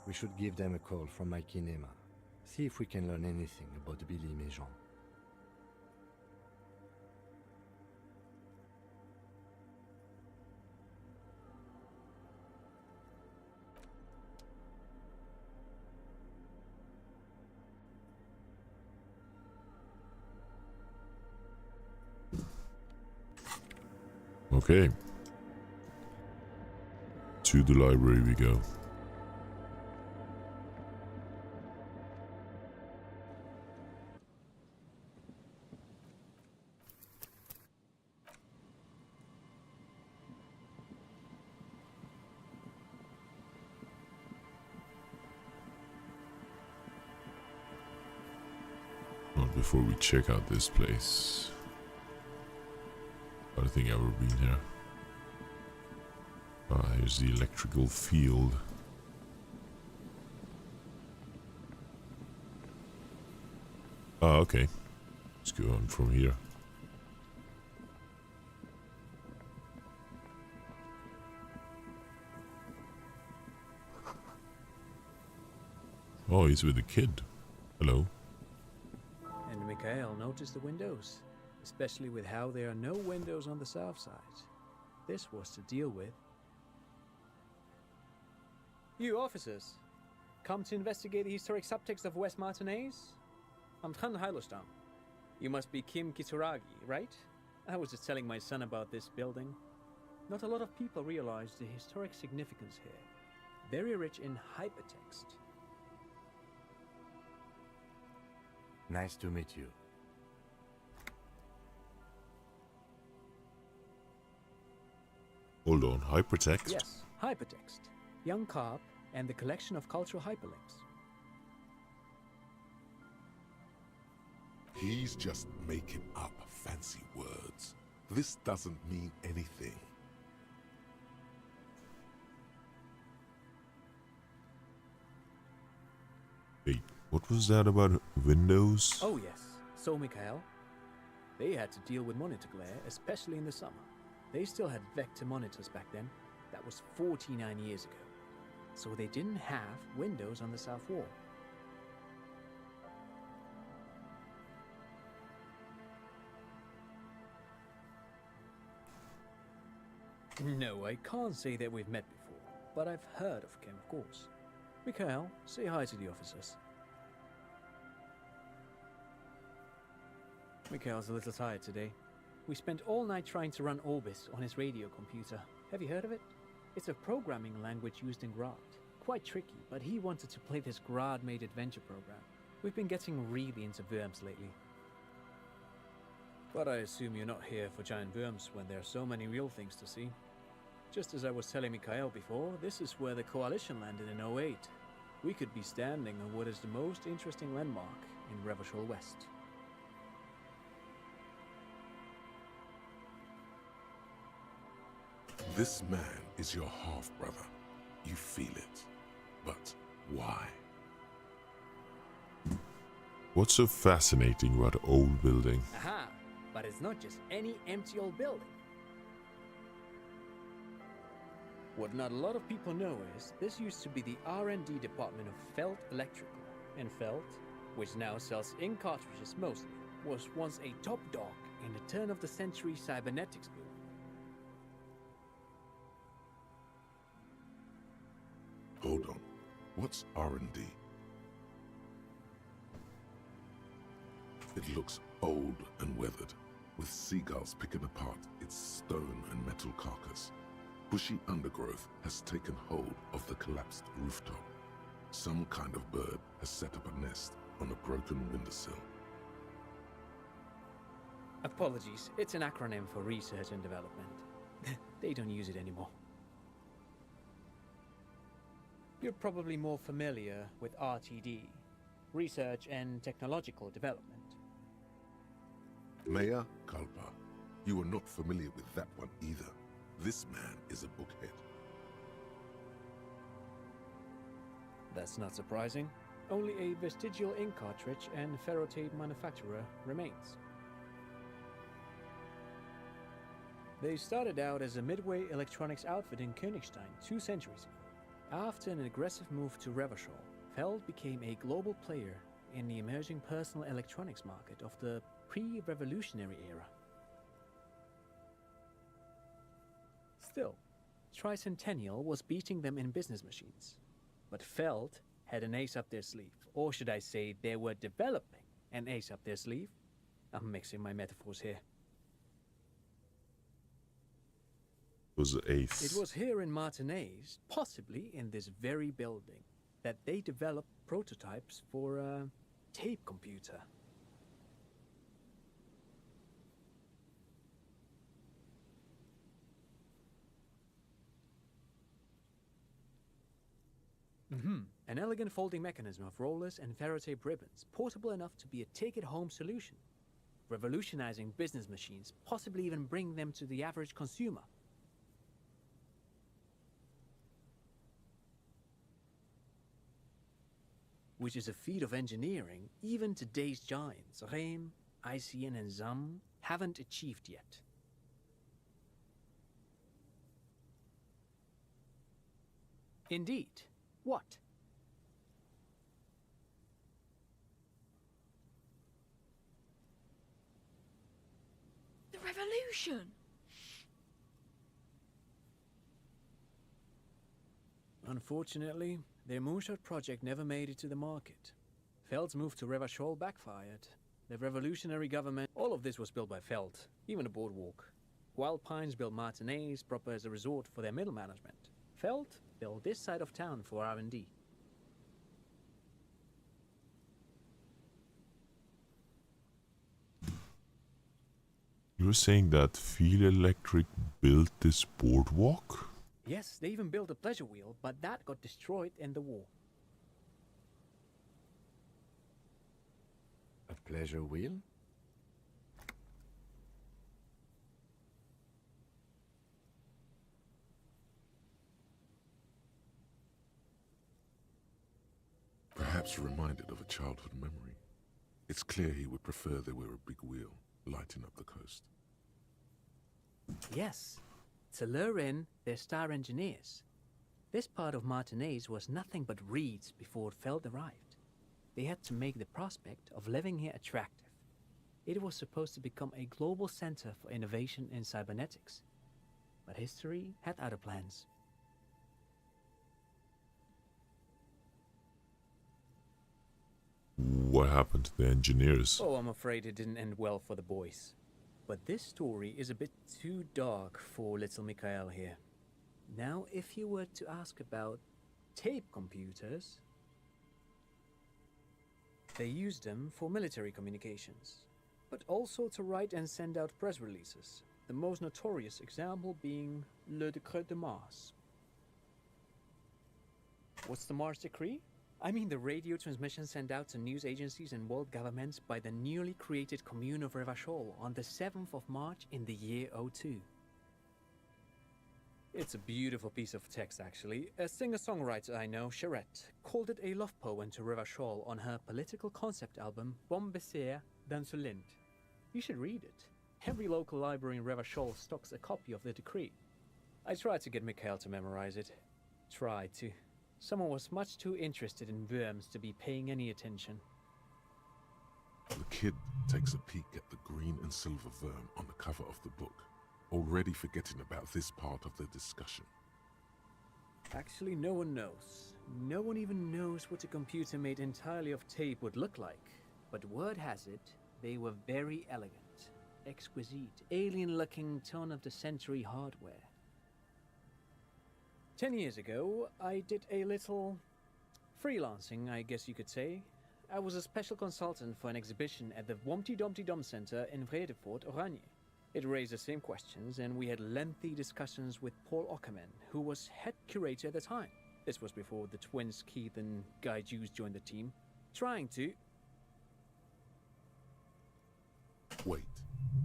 We should give them a call from my kinema. See if we can learn anything about Billy Mejean. Okay. To the library we go. Well, before we check out this place, I don't think I've ever been here. Here's the electrical field. Okay. Let's go on from here. Oh, he's with the kid. Hello. And Mikhail noticed the windows, especially with how there are no windows on the south side. This was to deal with. You officers, come to investigate the historic subtext of West Martinez? I'm Tran Heilostam. You must be Kim Kitsuragi, right? I was just telling my son about this building. Not a lot of people realize the historic significance here. Very rich in hypertext. Nice to meet you. Hold on, hypertext? Yes, hypertext. Young Carp and the collection of cultural hyperlinks. He's just making up fancy words. This doesn't mean anything. Wait, what was that about Windows? Oh yes, so Mikhail. They had to deal with monitor glare, especially in the summer. They still had vector monitors back then. That was 49 years ago. So they didn't have windows on the south wall. No, I can't say that we've met before, but I've heard of Kim, of course. Mikhail, say hi to the officers. Mikhail's a little tired today. We spent all night trying to run Orbis on his radio computer. Have you heard of it? It's a programming language used in Grad. Quite tricky, but he wanted to play this Grad-made adventure program. We've been getting really into worms lately. But I assume you're not here for giant worms when there are so many real things to see. Just as I was telling Mikhail before, this is where the Coalition landed in '08. We could be standing on what is the most interesting landmark in Revachol West. This man is your half-brother. You feel it. But why? What's so fascinating about an old building? Aha! But it's not just any empty old building. What not a lot of people know is this used to be the R&D department of Felt Electrical. And Felt, which now sells ink cartridges mostly, was once a top dog in the turn-of-the-century cybernetics boom. Hold on. What's R&D? It looks old and weathered, with seagulls picking apart its stone and metal carcass. Bushy undergrowth has taken hold of the collapsed rooftop. Some kind of bird has set up a nest on a broken windowsill. Apologies, it's an acronym for research and development. They don't use it anymore. You're probably more familiar with RTD, Research and Technological Development. Mea culpa. You are not familiar with that one either. This man is a bookhead. That's not surprising. Only a vestigial ink cartridge and ferrotape manufacturer remains. They started out as a midway electronics outfit in Königstein 2 centuries ago. After an aggressive move to Revachol, Feld became a global player in the emerging personal electronics market of the pre-revolutionary era. Still, Tricentennial was beating them in business machines. But Feld had an ace up their sleeve, or should I say they were developing an ace up their sleeve? I'm mixing my metaphors here. Was ace. It was here in Martinez, possibly in this very building, that they developed prototypes for a tape computer. An elegant folding mechanism of rollers and ferrotape ribbons, portable enough to be a take-it-home solution, revolutionizing business machines, possibly even bring them to the average consumer. Which is a feat of engineering even today's giants, Rehm, ICN and ZAM, haven't achieved yet. Indeed. What? The revolution! Unfortunately, their moonshot project never made it to the market. Feld's move to Revachol backfired. The revolutionary government, all of this was built by Feld, even the boardwalk. Wild Pines built Martinez proper as a resort for their middle management. Feld built this side of town for R&D. You're saying that Feel Electric built this boardwalk? Yes, they even built a pleasure wheel, but that got destroyed in the war. A pleasure wheel? Perhaps reminded of a childhood memory. It's clear he would prefer there were a big wheel lighting up the coast. Yes, to lure in their star engineers. This part of Martinez was nothing but reeds before Feld arrived. They had to make the prospect of living here attractive. It was supposed to become a global center for innovation in cybernetics. But history had other plans. What happened to the engineers? Oh, I'm afraid it didn't end well for the boys. But this story is a bit too dark for little Mikhail here. Now, if you were to ask about tape computers, they used them for military communications, but also to write and send out press releases, the most notorious example being Le Décret de Mars. What's the Mars Decree? I mean the radio transmission sent out to news agencies and world governments by the newly created Commune of Revachol on the 7th of March in the year 02. It's a beautiful piece of text, actually. A singer-songwriter I know, Charette, called it a love poem to Revachol on her political concept album, Bon Baiser dans le Lind. You should read it. Every local library in Revachol stocks a copy of the decree. I tried to get Mikhail to memorize it. Tried to. Someone was much too interested in worms to be paying any attention. The kid takes a peek at the green and silver worm on the cover of the book, already forgetting about this part of the discussion. Actually, no one knows. No one even knows what a computer made entirely of tape would look like. But word has it, they were very elegant, exquisite, alien-looking turn-of-the-century hardware. 10 years ago, I did a little freelancing, I guess you could say. I was a special consultant for an exhibition at the Womty Dumpty Dum Center in Vredefort, Oranje. It raised the same questions, and we had lengthy discussions with Paul Ockerman, who was head curator at the time. This was before the twins Keith and Guy Juice joined the team, trying to... Wait,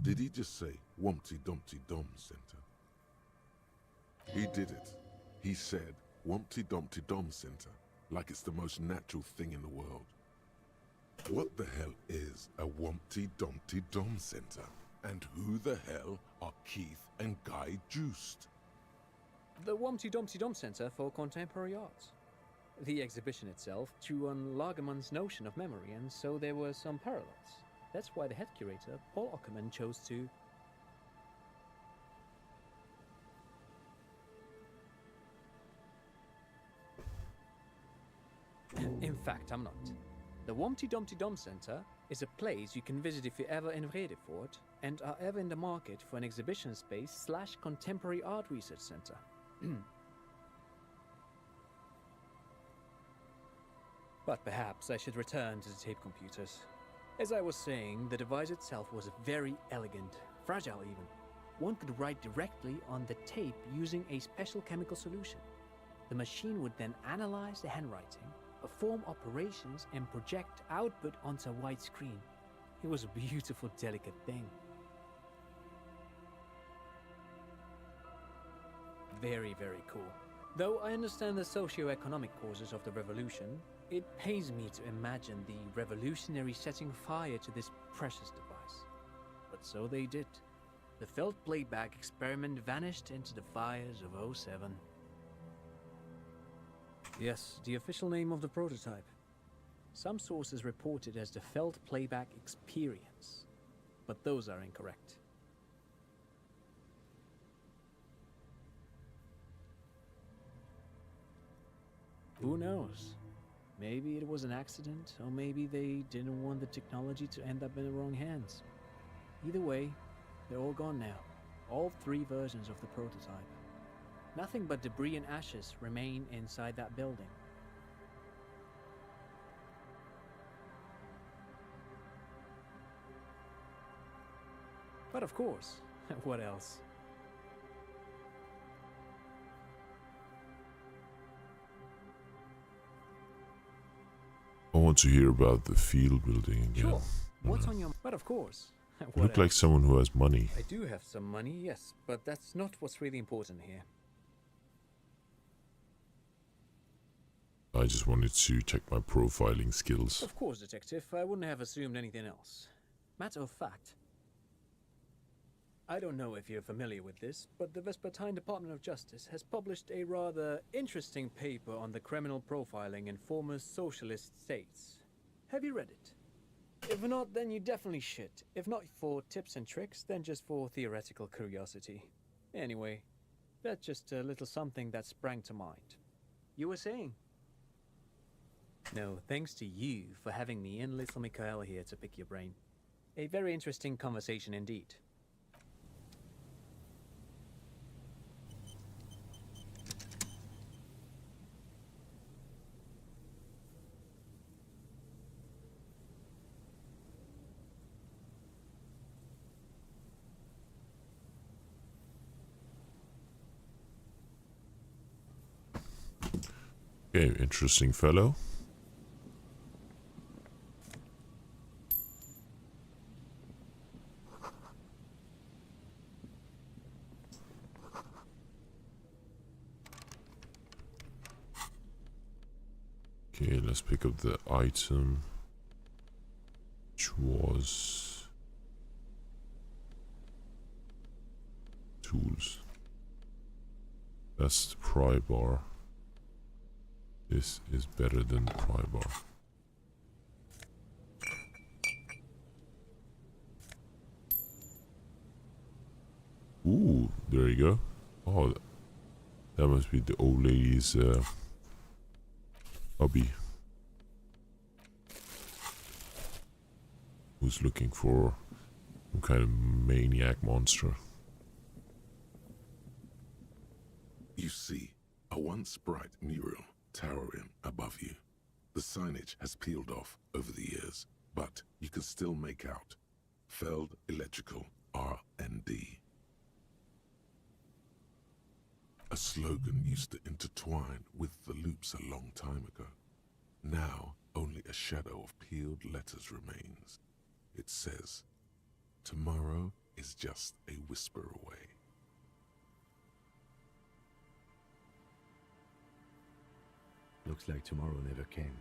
did he just say Wumpty Dumpty Dum Center? He did it. He said Wumpty Dumpty Dum Center, like it's the most natural thing in the world. What the hell is a Wumpty Dumpty Dum Center? And who the hell are Keith and Guy Juiced? The Wumpty Dumpty Dum Center for Contemporary Art. The exhibition itself drew on Lagerman's notion of memory, and so there were some parallels. That's why the head curator, Paul Ockerman, chose to... In fact, I'm not. The Wumpty Dumpty Dum Center is a place you can visit if you're ever in Vredefort and are ever in the market for an exhibition space / contemporary art research center. But perhaps I should return to the tape computers. As I was saying, the device itself was very elegant, fragile even. One could write directly on the tape using a special chemical solution. The machine would then analyze the handwriting, perform operations, and project output onto a white screen. It was a beautiful, delicate thing. Very, very cool. Though I understand the socio-economic causes of the revolution, it pains me to imagine the revolutionaries setting fire to this precious device. But so they did. The felt playback experiment vanished into the fires of '07. Yes, the official name of the prototype. Some sources report it as the Felt Playback Experience, but those are incorrect. Who knows? Maybe it was an accident, or maybe they didn't want the technology to end up in the wrong hands. Either way, they're all gone now. All 3 versions of the prototype. Nothing but debris and ashes remain inside that building. But of course, what else? I want to hear about the field building again. Sure. What's on your... But of course. You look like someone who has money. I do have some money, yes, but that's not what's really important here. I just wanted to check my profiling skills. Of course, detective. I wouldn't have assumed anything else. Matter of fact, I don't know if you're familiar with this, but the Vespertine Department of Justice has published a rather interesting paper on the criminal profiling in former socialist states. Have you read it? If not, then you definitely should. If not for tips and tricks, then just for theoretical curiosity. Anyway, that's just a little something that sprang to mind. You were saying? No, thanks to you for having me and little Mikhail here to pick your brain. A very interesting conversation indeed. Okay, interesting fellow. Okay, let's pick up the item, which was tools. That's the pry bar. This is better than the pry bar. Ooh, there you go. Oh, that must be the old lady's hubby. Who's looking for some kind of maniac monster. You see a once bright mural towering above you. The signage has peeled off over the years, but you can still make out Feld Electrical R&D. A slogan used to intertwine with the loops a long time ago. Now, only a shadow of peeled letters remains. It says, "Tomorrow is just a whisper away." Looks like tomorrow never came.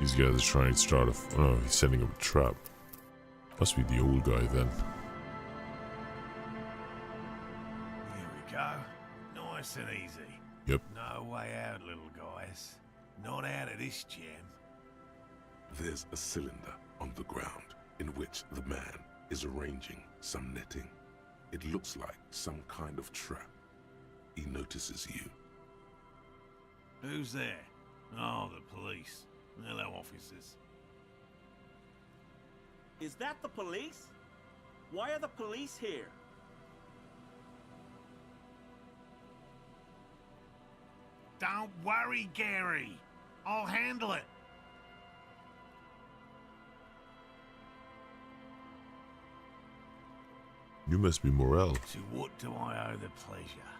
These guys are trying to start a... Oh, he's setting up a trap. Must be the old guy then. Here we go. Nice and easy. Yep. No way out, little guys. Not out of this jam. There's a cylinder on the ground in which the man is arranging some netting. It looks like some kind of trap. He notices you. Who's there? Oh, the police. Hello, officers. Is that the police? Why are the police here? Don't worry, Gary. I'll handle it. You must be Morel. To what do I owe the pleasure?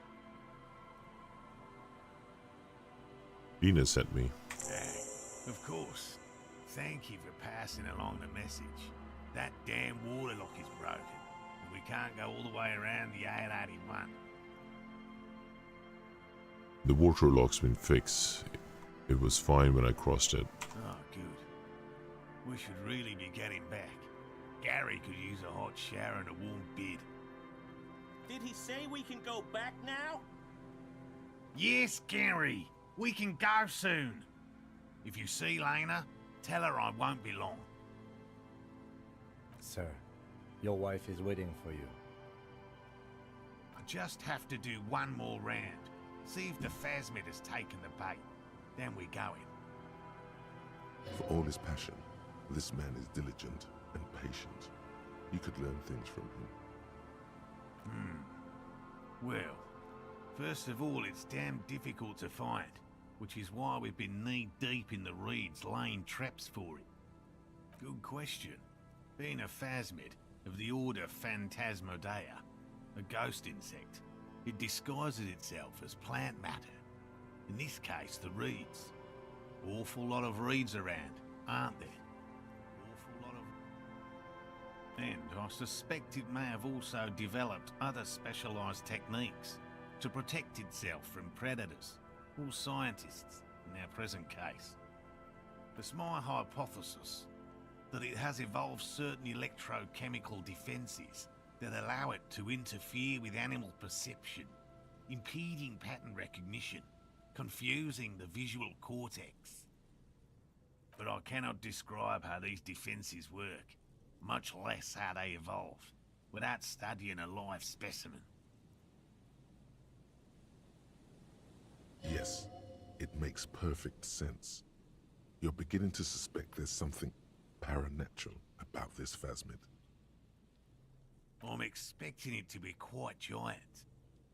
Dina sent me. Of course. Thank you for passing along the message. That damn water lock is broken, and we can't go all the way around the 881. The water lock's been fixed. It was fine when I crossed it. Oh, good. We should really be getting back. Gary could use a hot shower and a warm bed. Did he say we can go back now? Yes, Gary. We can go soon. If you see Lena, tell her I won't be long. Sir, your wife is waiting for you. I just have to do one more round. See if the phasmid has taken the bait. Then we go in. For all his passion, this man is diligent and patient. You could learn things from him. Well, first of all, it's damn difficult to find, which is why we've been knee-deep in the reeds laying traps for it. Good question. Being a phasmid, of the order Phantasmodea, a ghost insect. It disguises itself as plant matter. In this case, the reeds. Awful lot of reeds around, aren't there? Awful lot of... And I suspect it may have also developed other specialised techniques to protect itself from predators or scientists in our present case. It's my hypothesis that it has evolved certain electrochemical defences that allow it to interfere with animal perception, impeding pattern recognition, confusing the visual cortex. But I cannot describe how these defences work, much less how they evolved, without studying a live specimen. Yes, it makes perfect sense. You're beginning to suspect there's something paranatural about this phasmid. I'm expecting it to be quite giant.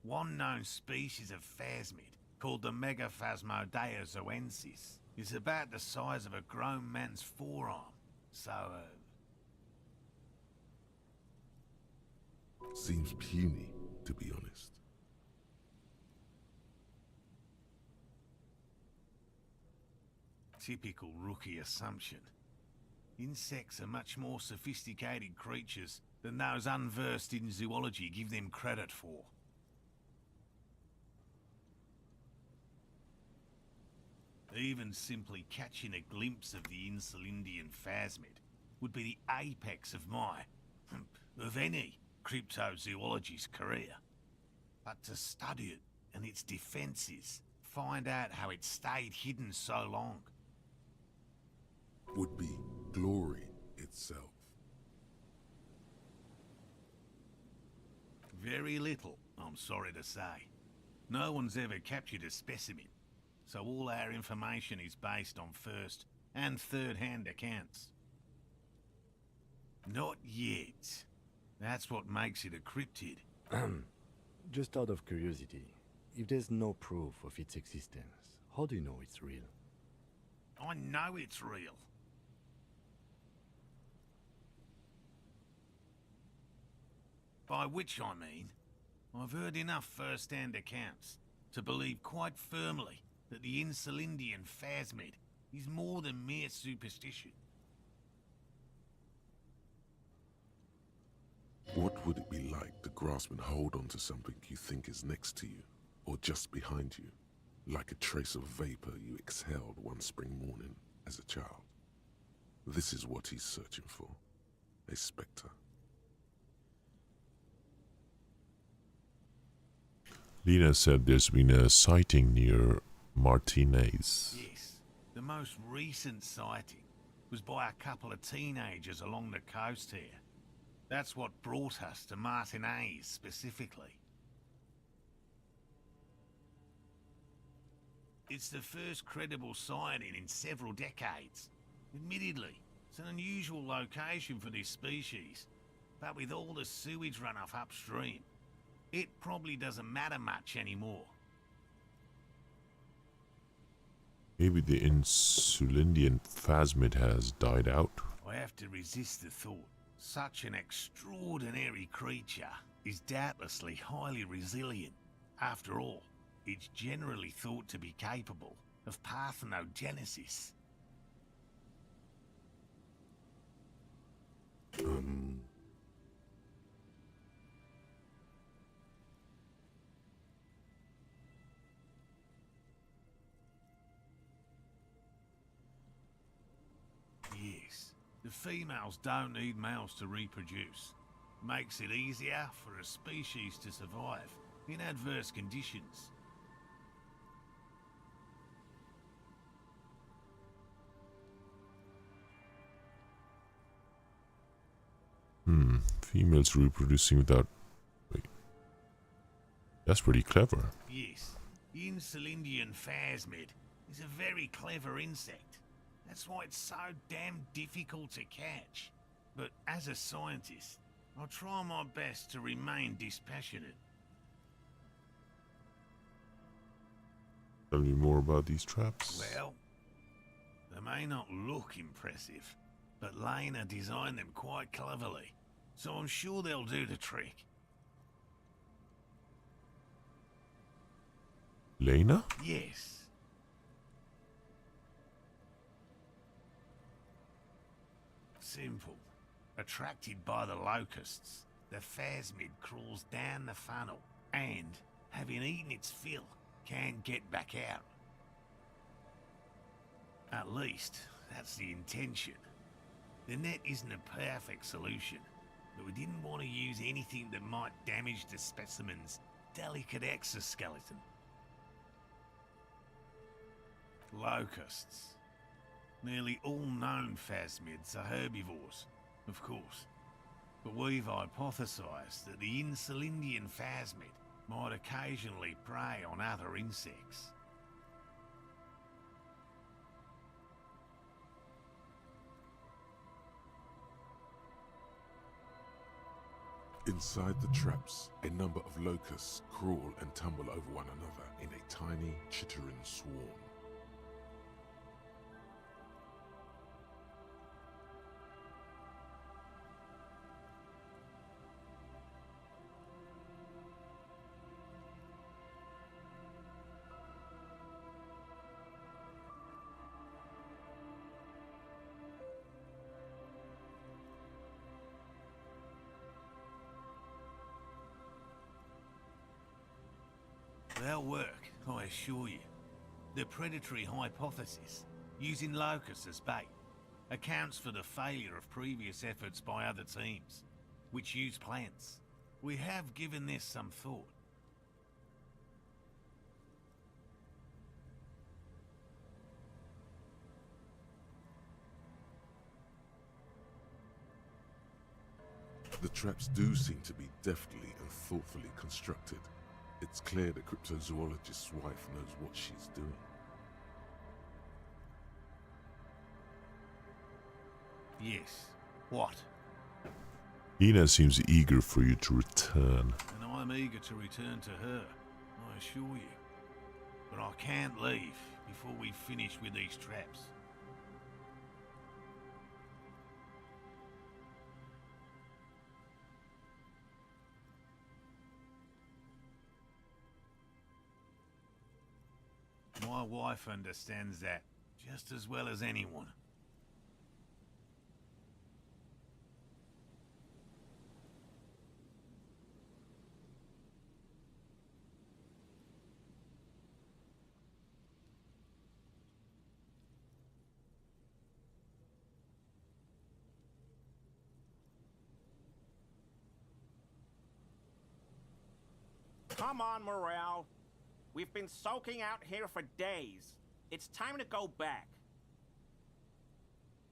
One known species of phasmid, called the Megaphasmodea zoensis, is about the size of a grown man's forearm. So, Seems puny, to be honest. typical rookie assumption. Insects are much more sophisticated creatures than those unversed in zoology give them credit for. Even simply catching a glimpse of the Insulindian phasmid would be the apex of of any cryptozoology's career. But to study it and its defences, find out how it stayed hidden so long, would be glory itself. very little, I'm sorry to say. No one's ever captured a specimen, so all our information is based on first and third-hand accounts. Not yet. That's what makes it a cryptid. Just out of curiosity, if there's no proof of its existence, how do you know it's real? I know it's real. By which I mean, I've heard enough first-hand accounts to believe quite firmly that the Insulindian phasmid is more than mere superstition. What would it be like to grasp and hold onto something you think is next to you, or just behind you, like a trace of vapor you exhaled one spring morning as a child? This is what he's searching for, a spectre. Lena said there's been a sighting near Martinez. Yes, the most recent sighting was by a couple of teenagers along the coast here. That's what brought us to Martinez specifically. It's the first credible sighting in several decades. Admittedly, it's an unusual location for this species, but with all the sewage runoff upstream, it probably doesn't matter much anymore. Maybe the Insulindian phasmid has died out. I have to resist the thought. Such an extraordinary creature is doubtlessly highly resilient. After all, it's generally thought to be capable of parthenogenesis. Yes, the females don't need males to reproduce. Makes it easier for a species to survive in adverse conditions. Females reproducing without... Wait. That's pretty clever. Yes, the Insulindian phasmid is a very clever insect. That's why it's so damn difficult to catch. But as a scientist, I'll try my best to remain dispassionate. Tell me more about these traps. Well, they may not look impressive, but Lena designed them quite cleverly. so I'm sure they'll do the trick. Lena? Yes. Simple. Attracted by the locusts, the phasmid crawls down the funnel and, having eaten its fill, can't get back out. At least, that's the intention. The net isn't a perfect solution, but we didn't want to use anything that might damage the specimen's delicate exoskeleton. Locusts. Nearly all known phasmids are herbivores, of course. But we've hypothesized that the Insulindian phasmid might occasionally prey on other insects. Inside the traps, a number of locusts crawl and tumble over one another in a tiny, chittering swarm. They'll work, I assure you. The predatory hypothesis, using locusts as bait, accounts for the failure of previous efforts by other teams, which use plants. We have given this some thought. The traps do seem to be deftly and thoughtfully constructed. It's clear the cryptozoologist's wife knows what she's doing. Yes. What? Lena seems eager for you to return. And I'm eager to return to her, I assure you. But I can't leave before we finish with these traps. My wife understands that just as well as anyone. Come on, Morale. We've been soaking out here for days. It's time to go back.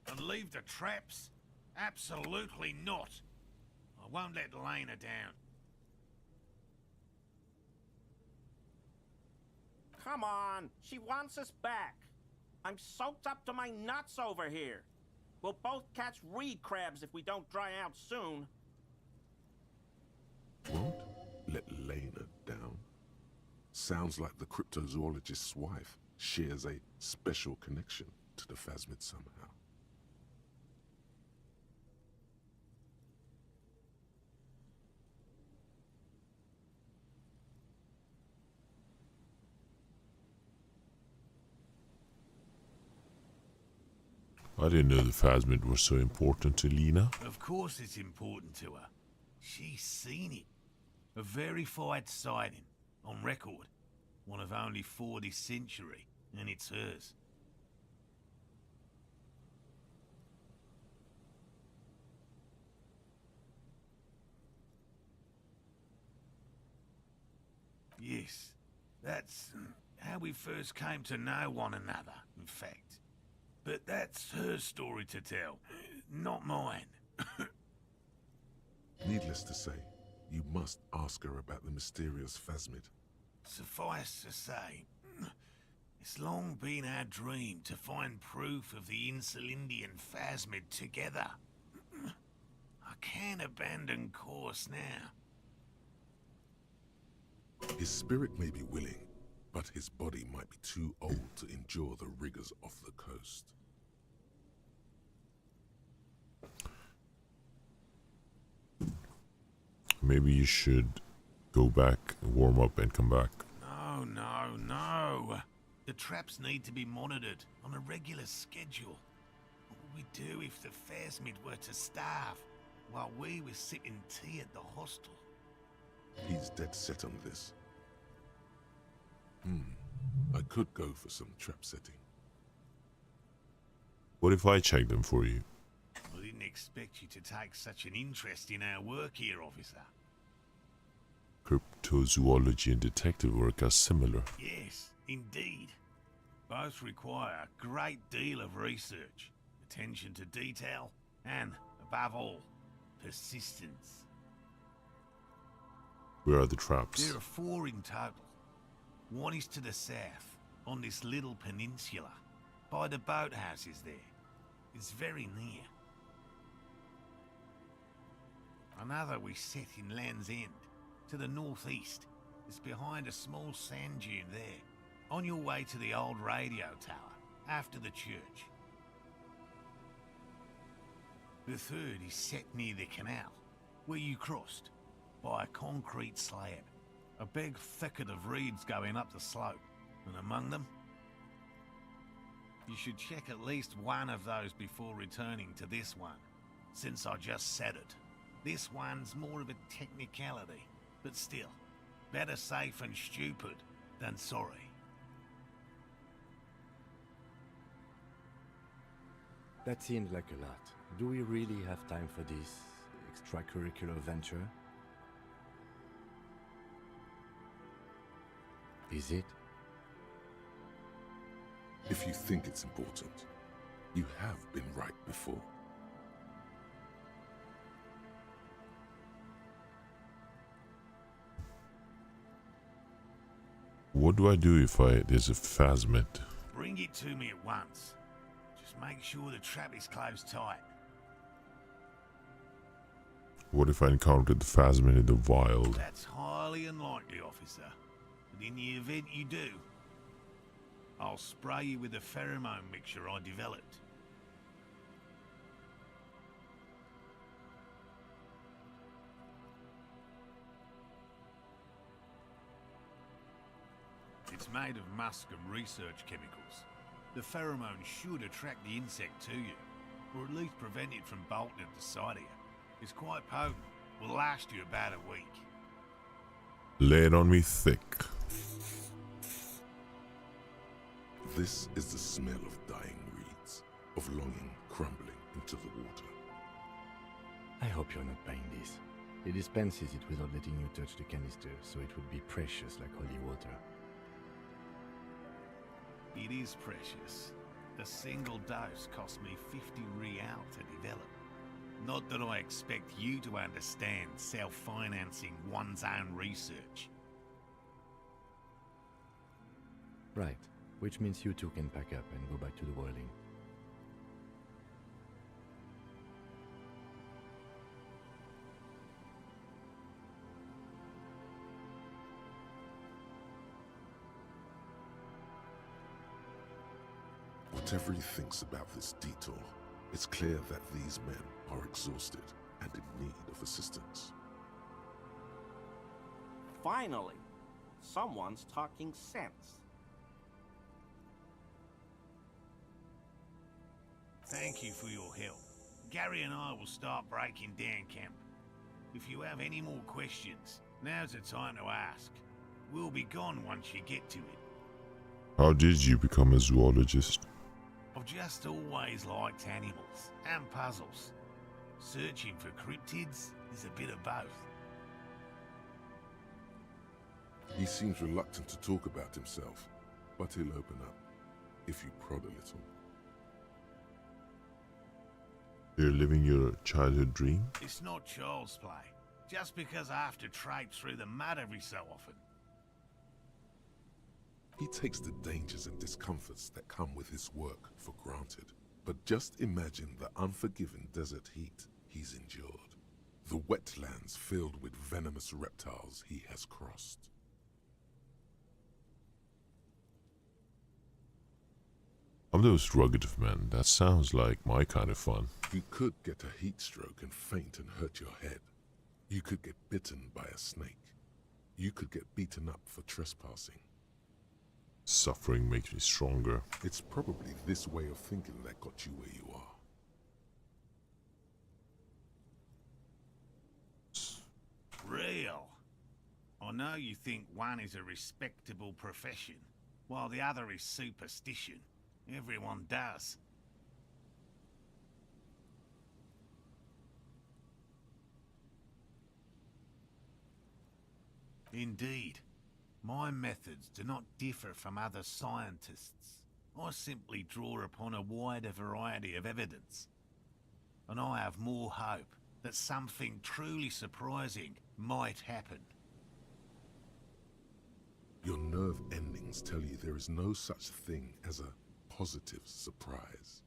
And leave the traps? Absolutely not. I won't let Lena down. Come on, she wants us back. I'm soaked up to my nuts over here. We'll both catch reed crabs if we don't dry out soon. Won't let Lena down? Sounds like the cryptozoologist's wife shares a special connection to the phasmid somehow. I didn't know the phasmid was so important to Lena. Of course it's important to her. She's seen it. A verified sighting, on record. One of only 4 this century, and it's hers. Yes, that's how we first came to know one another, in fact. But that's her story to tell, not mine. Needless to say, you must ask her about the mysterious phasmid. Suffice to say, it's long been our dream to find proof of the Insulindian phasmid together. I can't abandon course now. His spirit may be willing, but his body might be too old to endure the rigors of the coast. Maybe you should go back, warm up, and come back. No, no, no. The traps need to be monitored on a regular schedule. What would we do if the Phasmid were to starve while we were sipping tea at the hostel? He's dead set on this. I could go for some trap setting. What if I check them for you? I didn't expect you to take such an interest in our work here, officer. Cryptozoology and detective work are similar. Yes, indeed. Both require a great deal of research, attention to detail, and, above all, persistence. Where are the traps? There are 4 in total. One is to the south, on this little peninsula, by the boathouses there. It's very near. Another we set in Land's End, to the northeast. It's behind a small sand dune there, on your way to the old radio tower, after the church. The third is set near the canal, where you crossed, by a concrete slab. A big thicket of reeds going up the slope, and among them... You should check at least one of those before returning to this one, since I just said it. This one's more of a technicality, but still, better safe and stupid than sorry. That seemed like a lot. Do we really have time for this extracurricular venture? Is it? If you think it's important, you have been right before. What do I do if there's a Phasmid? Bring it to me at once. Just make sure the trap is closed tight. What if I encountered the Phasmid in the wild? That's highly unlikely, officer. But in the event you do, I'll spray you with a pheromone mixture I developed. It's made of musk and research chemicals. The pheromone should attract the insect to you, or at least prevent it from bolting at the sight of you. It's quite potent. Will last you about a week. Lay it on me thick. This is the smell of dying reeds, of longing crumbling into the water. I hope you're not buying this. It dispenses it without letting you touch the canister, so it would be precious like holy water. It is precious. The single dose cost me 50 real to develop. Not that I expect you to understand self-financing one's own research. Right, which means you two can pack up and go back to the boiling. Whatever he thinks about this detour, it's clear that these men are exhausted and in need of assistance. Finally, someone's talking sense. Thank you for your help. Gary and I will start breaking down camp. If you have any more questions, now's the time to ask. We'll be gone once you get to it. How did you become a zoologist? I've just always liked animals and puzzles. Searching for cryptids is a bit of both. He seems reluctant to talk about himself, but he'll open up, if you prod a little. You're living your childhood dream? It's not child's play, just because I have to traipse through the mud every so often. He takes the dangers and discomforts that come with his work for granted. But just imagine the unforgiving desert heat he's endured. The wetlands filled with venomous reptiles he has crossed. I'm those rugged men. That sounds like my kind of fun. You could get a heat stroke and faint and hurt your head. You could get bitten by a snake. You could get beaten up for trespassing. Suffering makes me stronger. It's probably this way of thinking that got you where you are. Real. I know you think one is a respectable profession, while the other is superstition. Everyone does. Indeed. My methods do not differ from other scientists. I simply draw upon a wider variety of evidence. And I have more hope that something truly surprising might happen. Your nerve endings tell you there is no such thing as a positive surprise.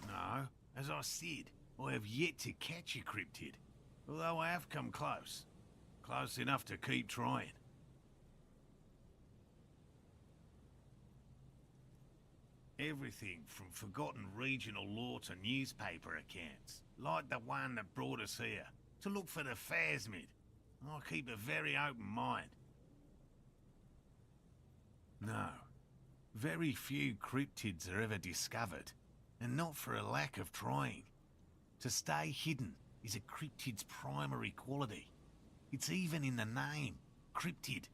No, as I said, I have yet to catch a cryptid, although I have come close. Close enough to keep trying. Everything from forgotten regional lore to newspaper accounts, like the one that brought us here, to look for the phasmid. I keep a very open mind. No, very few cryptids are ever discovered, and not for a lack of trying. To stay hidden is a cryptid's primary quality. It's even in the name, cryptid.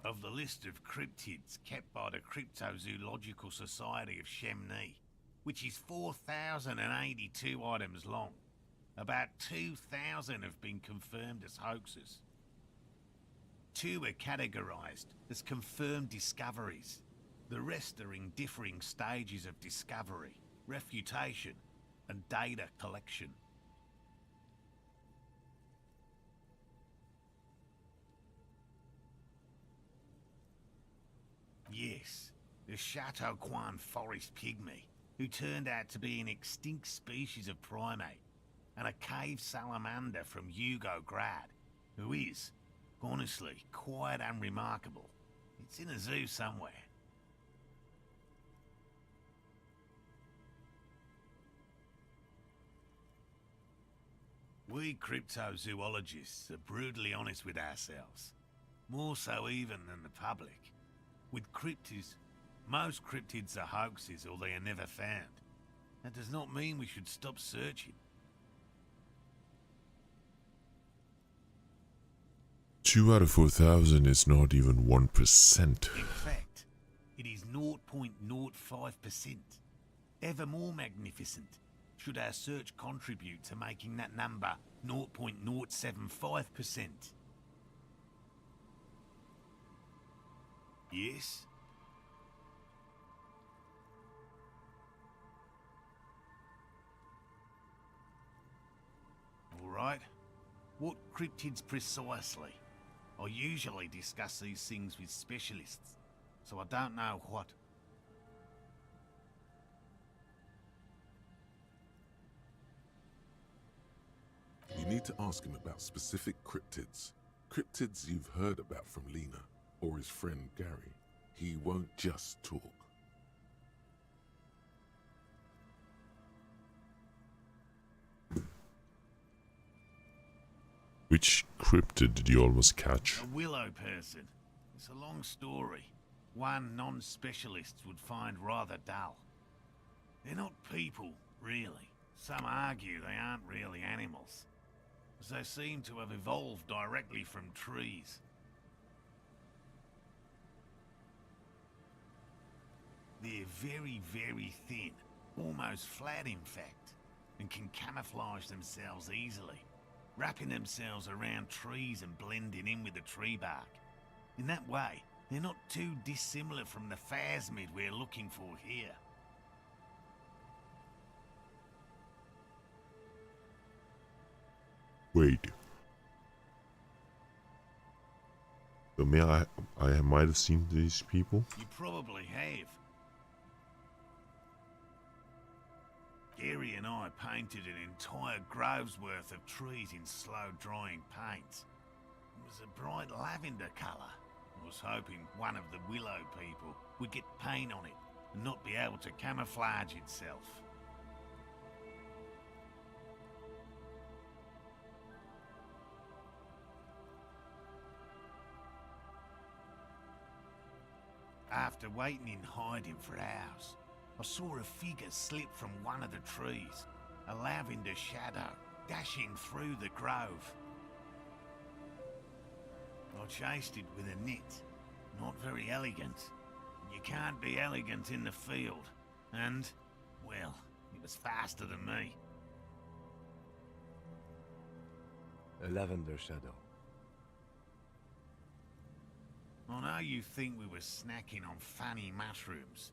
Of the list of cryptids kept by the Cryptozoological Society of Chemnee, which is 4,082 items long, about 2,000 have been confirmed as hoaxes. 2 are categorized as confirmed discoveries. The rest are in differing stages of discovery, refutation, and data collection. Yes, the Chateauquan forest pygmy, who turned out to be an extinct species of primate, and a cave salamander from Yugograd, who is, honestly, quite unremarkable. It's in a zoo somewhere. We cryptozoologists are brutally honest with ourselves, more so even than the public. With cryptids, most cryptids are hoaxes or they are never found. That does not mean we should stop searching. 2 out of 4,000 is not even 1%. In fact, it is 0.05%. Ever more magnificent, should our search contribute to making that number 0.075%. Yes? All right. What cryptids precisely? I usually discuss these things with specialists, so I don't know what. You need to ask him about specific cryptids. Cryptids you've heard about from Lena, or his friend Gary. He won't just talk. Which cryptid did you almost catch? A willow person. It's a long story. One non-specialist would find rather dull. They're not people, really. Some argue they aren't really animals, as they seem to have evolved directly from trees. They're very, very thin, almost flat in fact, and can camouflage themselves easily, wrapping themselves around trees and blending in with the tree bark. In that way, they're not too dissimilar from the phasmid we're looking for here. Wait. So I might have seen these people? You probably have. Gary and I painted an entire grove's worth of trees in slow-drying paints. It was a bright lavender colour. I was hoping one of the willow people would get paint on it and not be able to camouflage itself. After waiting in hiding for hours, I saw a figure slip from one of the trees, a lavender shadow dashing through the grove. I chased it with a net, not very elegant. You can't be elegant in the field, and, well, it was faster than me. A lavender shadow. I know you think we were snacking on funny mushrooms.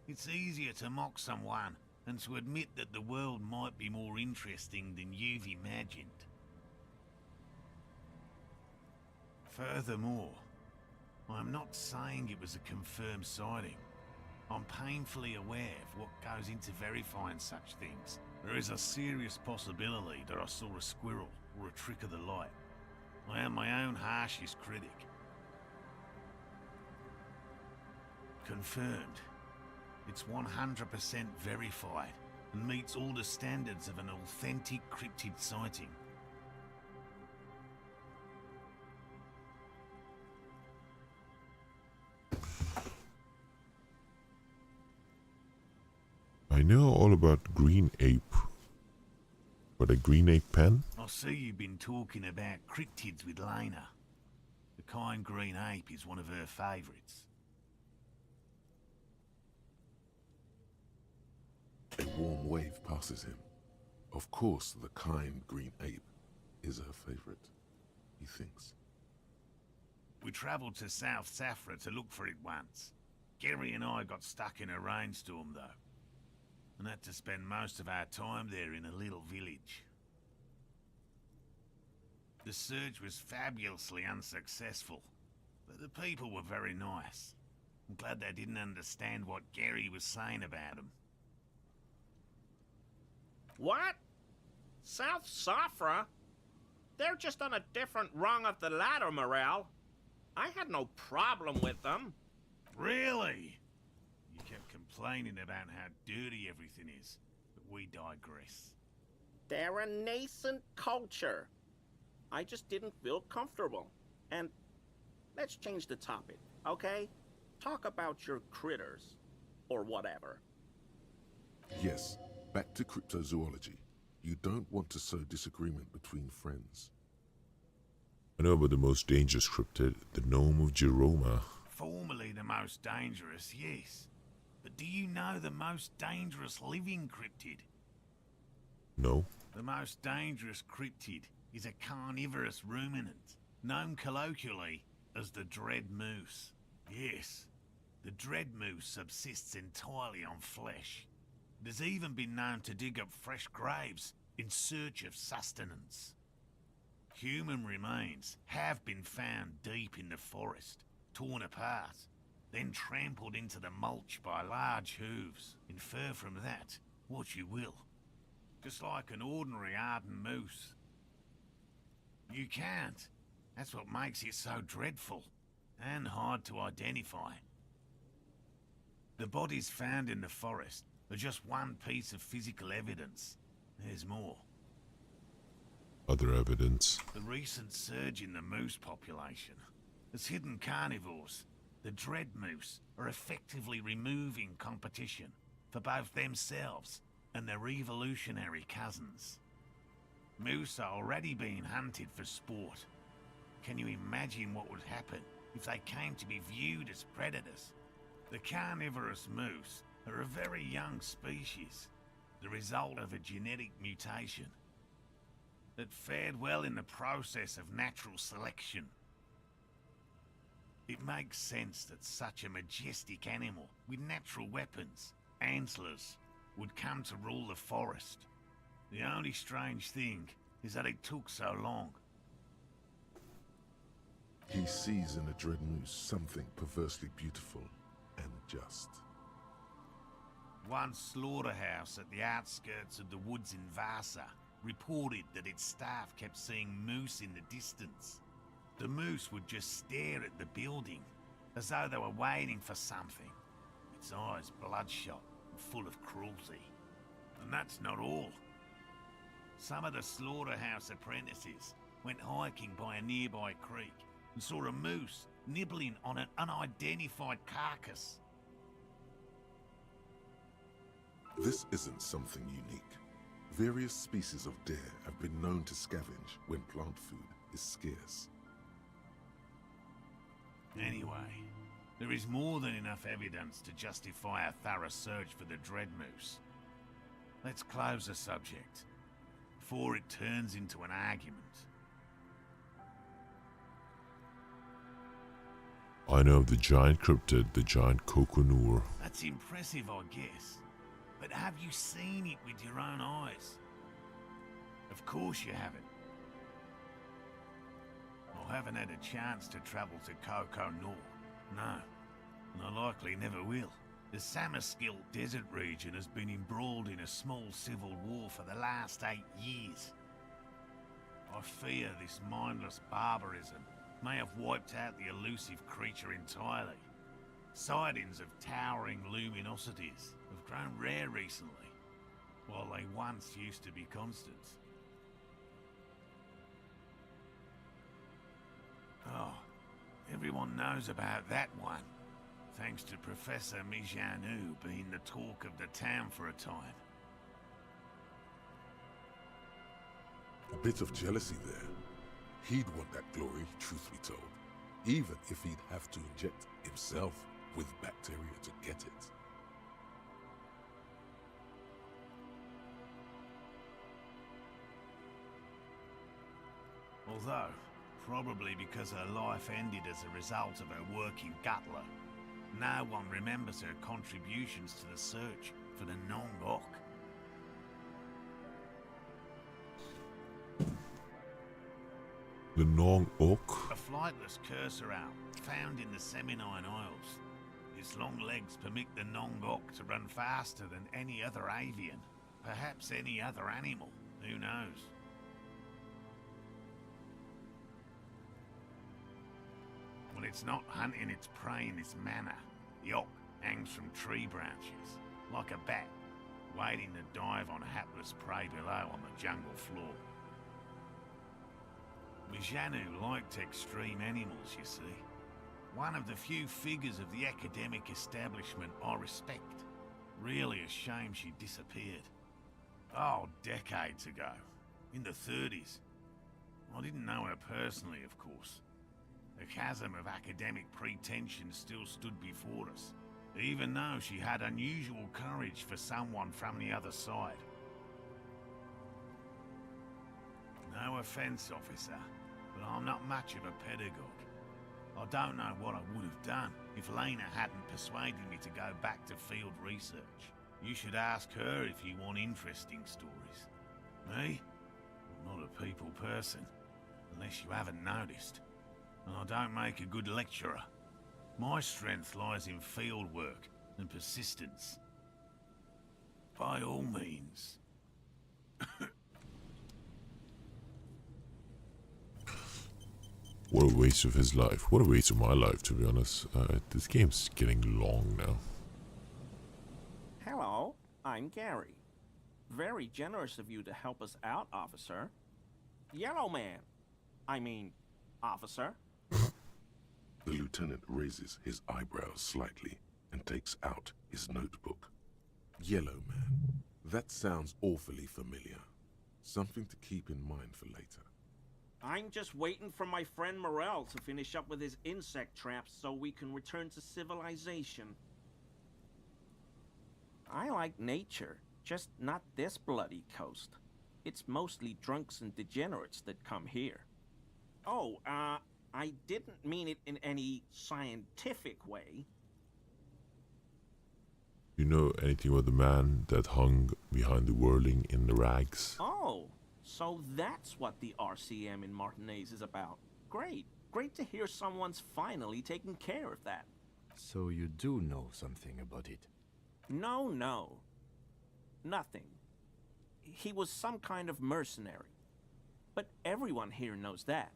It's easier to mock someone than to admit that the world might be more interesting than you've imagined. Furthermore, I'm not saying it was a confirmed sighting. I'm painfully aware of what goes into verifying such things. There is a serious possibility that I saw a squirrel or a trick of the light. I am my own harshest critic. Confirmed. It's 100% verified and meets all the standards of an authentic cryptid sighting. I know all about green ape. But a green ape pen? I see you've been talking about cryptids with Lena. The kind green ape is one of her favourites. A warm wave passes him. Of course, the kind green ape is her favorite, he thinks. We travelled to South Safra to look for it once. Gary and I got stuck in a rainstorm, though, and had to spend most of our time there in a little village. The search was fabulously unsuccessful, but the people were very nice. I'm glad they didn't understand what Gary was saying about them. What? South Safra? They're just on a different rung of the ladder, Morale. I had no problem with them. Really? You kept complaining about how dirty everything is, but we digress. They're a nascent culture. I just didn't feel comfortable. And let's change the topic, okay? Talk about your critters, or whatever. Yes, back to cryptozoology. You don't want to sow disagreement between friends. I know about the most dangerous cryptid, the Gnome of Jeroma. Formerly the most dangerous, yes. But do you know the most dangerous living cryptid? No. The most dangerous cryptid is a carnivorous ruminant, known colloquially as the dread moose. Yes, the dread moose subsists entirely on flesh. It has even been known to dig up fresh graves in search of sustenance. Human remains have been found deep in the forest, torn apart, then trampled into the mulch by large hooves. Infer from that what you will. Just like an ordinary ardent moose. You can't. That's what makes it so dreadful and hard to identify. The bodies found in the forest are just one piece of physical evidence. There's more. Other evidence. The recent surge in the moose population has hidden carnivores. The dread moose are effectively removing competition for both themselves and their evolutionary cousins. Moose are already being hunted for sport. Can you imagine what would happen if they came to be viewed as predators? The carnivorous moose are a very young species, the result of a genetic mutation that fared well in the process of natural selection. It makes sense that such a majestic animal with natural weapons, antlers, would come to rule the forest. The only strange thing is that it took so long. He sees in a dread moose something perversely beautiful and just. One slaughterhouse at the outskirts of the woods in Vasa reported that its staff kept seeing moose in the distance. The moose would just stare at the building, as though they were waiting for something. its eyes bloodshot and full of cruelty. And that's not all. Some of the slaughterhouse apprentices went hiking by a nearby creek and saw a moose nibbling on an unidentified carcass. This isn't something unique. Various species of deer have been known to scavenge when plant food is scarce. Anyway, there is more than enough evidence to justify a thorough search for the dread moose. Let's close the subject before it turns into an argument. I know of the giant cryptid, the giant coconur. That's impressive, I guess. But have you seen it with your own eyes? Of course you haven't. I haven't had a chance to travel to Coconur. No, and I likely never will. The Samaskill desert region has been embroiled in a small civil war for the last 8 years. I fear this mindless barbarism may have wiped out the elusive creature entirely. Sightings of towering luminosities have grown rare recently, while they once used to be constant. Oh, everyone knows about that one, thanks to Professor Mijanu being the talk of the town for a time. A bit of jealousy there. He'd want that glory, truth be told, even if he'd have to inject himself with bacteria to get it. Although, probably because her life ended as a result of her work in Gutler, no one remembers her contributions to the search for the Nong-Ok. The Nong-Ok? A flightless cursor owl found in the Seminine Isles. Its long legs permit the Nong-Ok to run faster than any other avian, perhaps any other animal, who knows. When it's not hunting its prey in this manner, the Ok hangs from tree branches, like a bat, waiting to dive on hapless prey below on the jungle floor. Mijanu liked extreme animals, you see. One of the few figures of the academic establishment I respect. Really a shame she disappeared. Oh, decades ago. In the 30s. I didn't know her personally, of course. The chasm of academic pretension still stood before us, even though she had unusual courage for someone from the other side. No offense, officer, but I'm not much of a pedagogue. I don't know what I would have done if Lena hadn't persuaded me to go back to field research. You should ask her if you want interesting stories. Me? I'm not a people person, unless you haven't noticed. And I don't make a good lecturer. My strength lies in field work and persistence. By all means. What a waste of his life. What a waste of my life, to be honest. This game's getting long now. Hello, I'm Gary. Very generous of you to help us out, officer. Yellow man. I mean, officer. The lieutenant raises his eyebrows slightly and takes out his notebook. Yellow man. That sounds awfully familiar. Something to keep in mind for later. I'm just waiting for my friend Morel to finish up with his insect traps so we can return to civilization. I like nature, just not this bloody coast. It's mostly drunks and degenerates that come here. Oh, I didn't mean it in any scientific way. You know anything about the man that hung behind the whirling in the rags? Oh, so that's what the RCM in Martinez is about. Great. Great to hear someone's finally taking care of that. So you do know something about it? No. Nothing. He was some kind of mercenary. But everyone here knows that.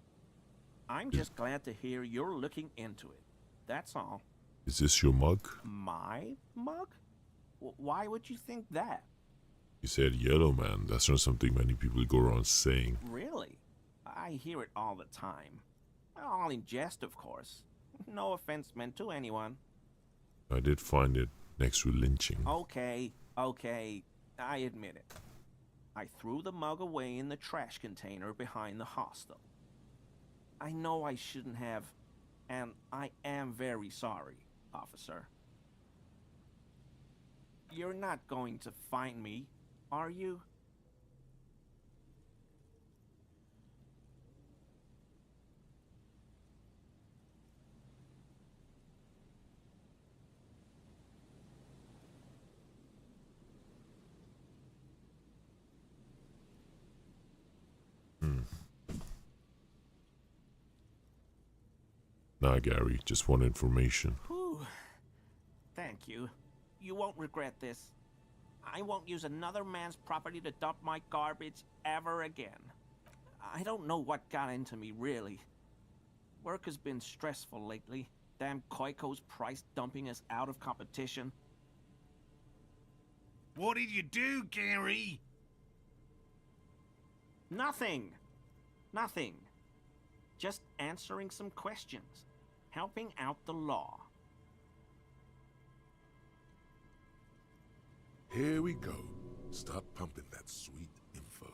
I'm just glad to hear you're looking into it. That's all. Is this your mug? My mug? Why would you think that? You said yellow man. That's not something many people go around saying. Really? I hear it all the time. All in jest, of course. No offense meant to anyone. I did find it next to lynching. Okay, I admit it. I threw the mug away in the trash container behind the hostel. I know I shouldn't have, and I am very sorry, officer. You're not going to find me, are you? Nah, Gary, just want information. Whew. Thank you. You won't regret this. I won't use another man's property to dump my garbage ever again. I don't know what got into me, really. Work has been stressful lately. Damn Koiko's price dumping us out of competition. What did you do, Gary? Nothing. Nothing. Just answering some questions. Helping out the law. Here we go. Start pumping that sweet info.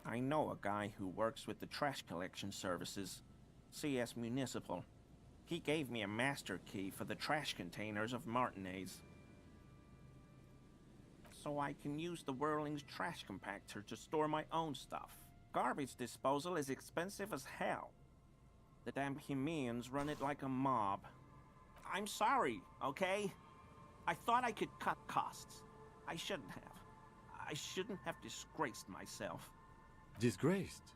I know a guy who works with the trash collection services, CS Municipal. He gave me a master key for the trash containers of Martinez. So I can use the Whirling's trash compactor to store my own stuff. Garbage disposal is expensive as hell. The damn Hemians run it like a mob. I'm sorry, okay? I thought I could cut costs. I shouldn't have. I shouldn't have disgraced myself. Disgraced?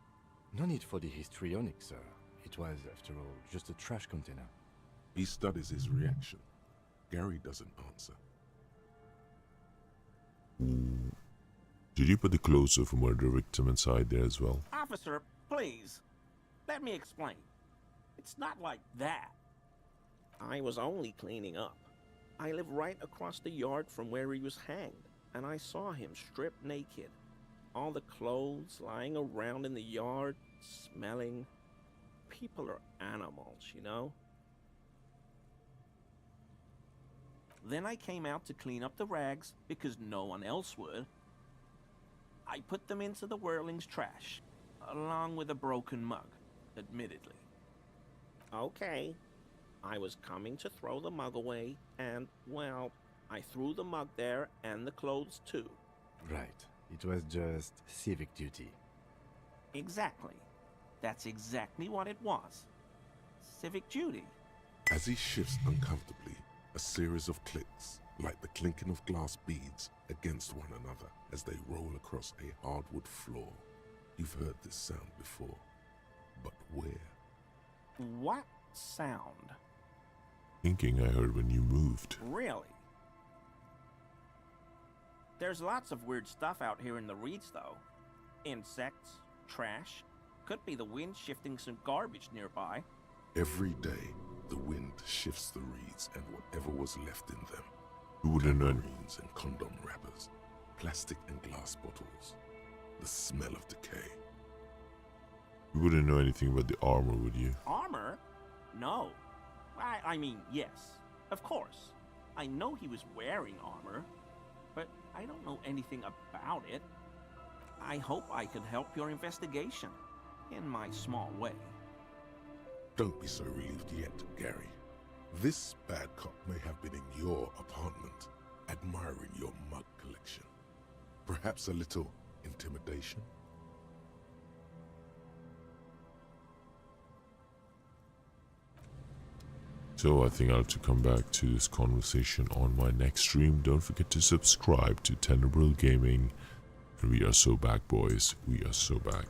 No need for the histrionic, sir. It was, after all, just a trash container. He studies his reaction. Gary doesn't answer. Did you put the clothes of a murder victim inside there as well? Officer, please. Let me explain. It's not like that. I was only cleaning up. I live right across the yard from where he was hanged, and I saw him stripped naked. All the clothes lying around in the yard, smelling. People are animals, you know? Then I came out to clean up the rags because no one else would. I put them into the Whirling's trash, along with a broken mug, admittedly. Okay, I was coming to throw the mug away, and, well, I threw the mug there and the clothes too. Right. It was just civic duty. Exactly. That's exactly what it was. Civic duty. As he shifts uncomfortably, a series of clicks, like the clinking of glass beads against one another as they roll across a hardwood floor. You've heard this sound before, but where? What sound? Thinking I heard when you moved. Really? There's lots of weird stuff out here in the reeds, though. Insects, trash. Could be the wind shifting some garbage nearby. Every day, the wind shifts the reeds and whatever was left in them. You wouldn't know. Tambourines and condom wrappers, plastic and glass bottles, the smell of decay. You wouldn't know anything about the armor, would you? Armor? No. I mean, yes. Of course. I know he was wearing armor, but I don't know anything about it. I hope I could help your investigation, in my small way. Don't be so relieved yet, Gary. This bad cop may have been in your apartment, admiring your mug collection. Perhaps a little intimidation? So I think I'll have to come back to this conversation on my next stream. Don't forget to subscribe to Tenable Gaming. And we are so back, boys. We are so back.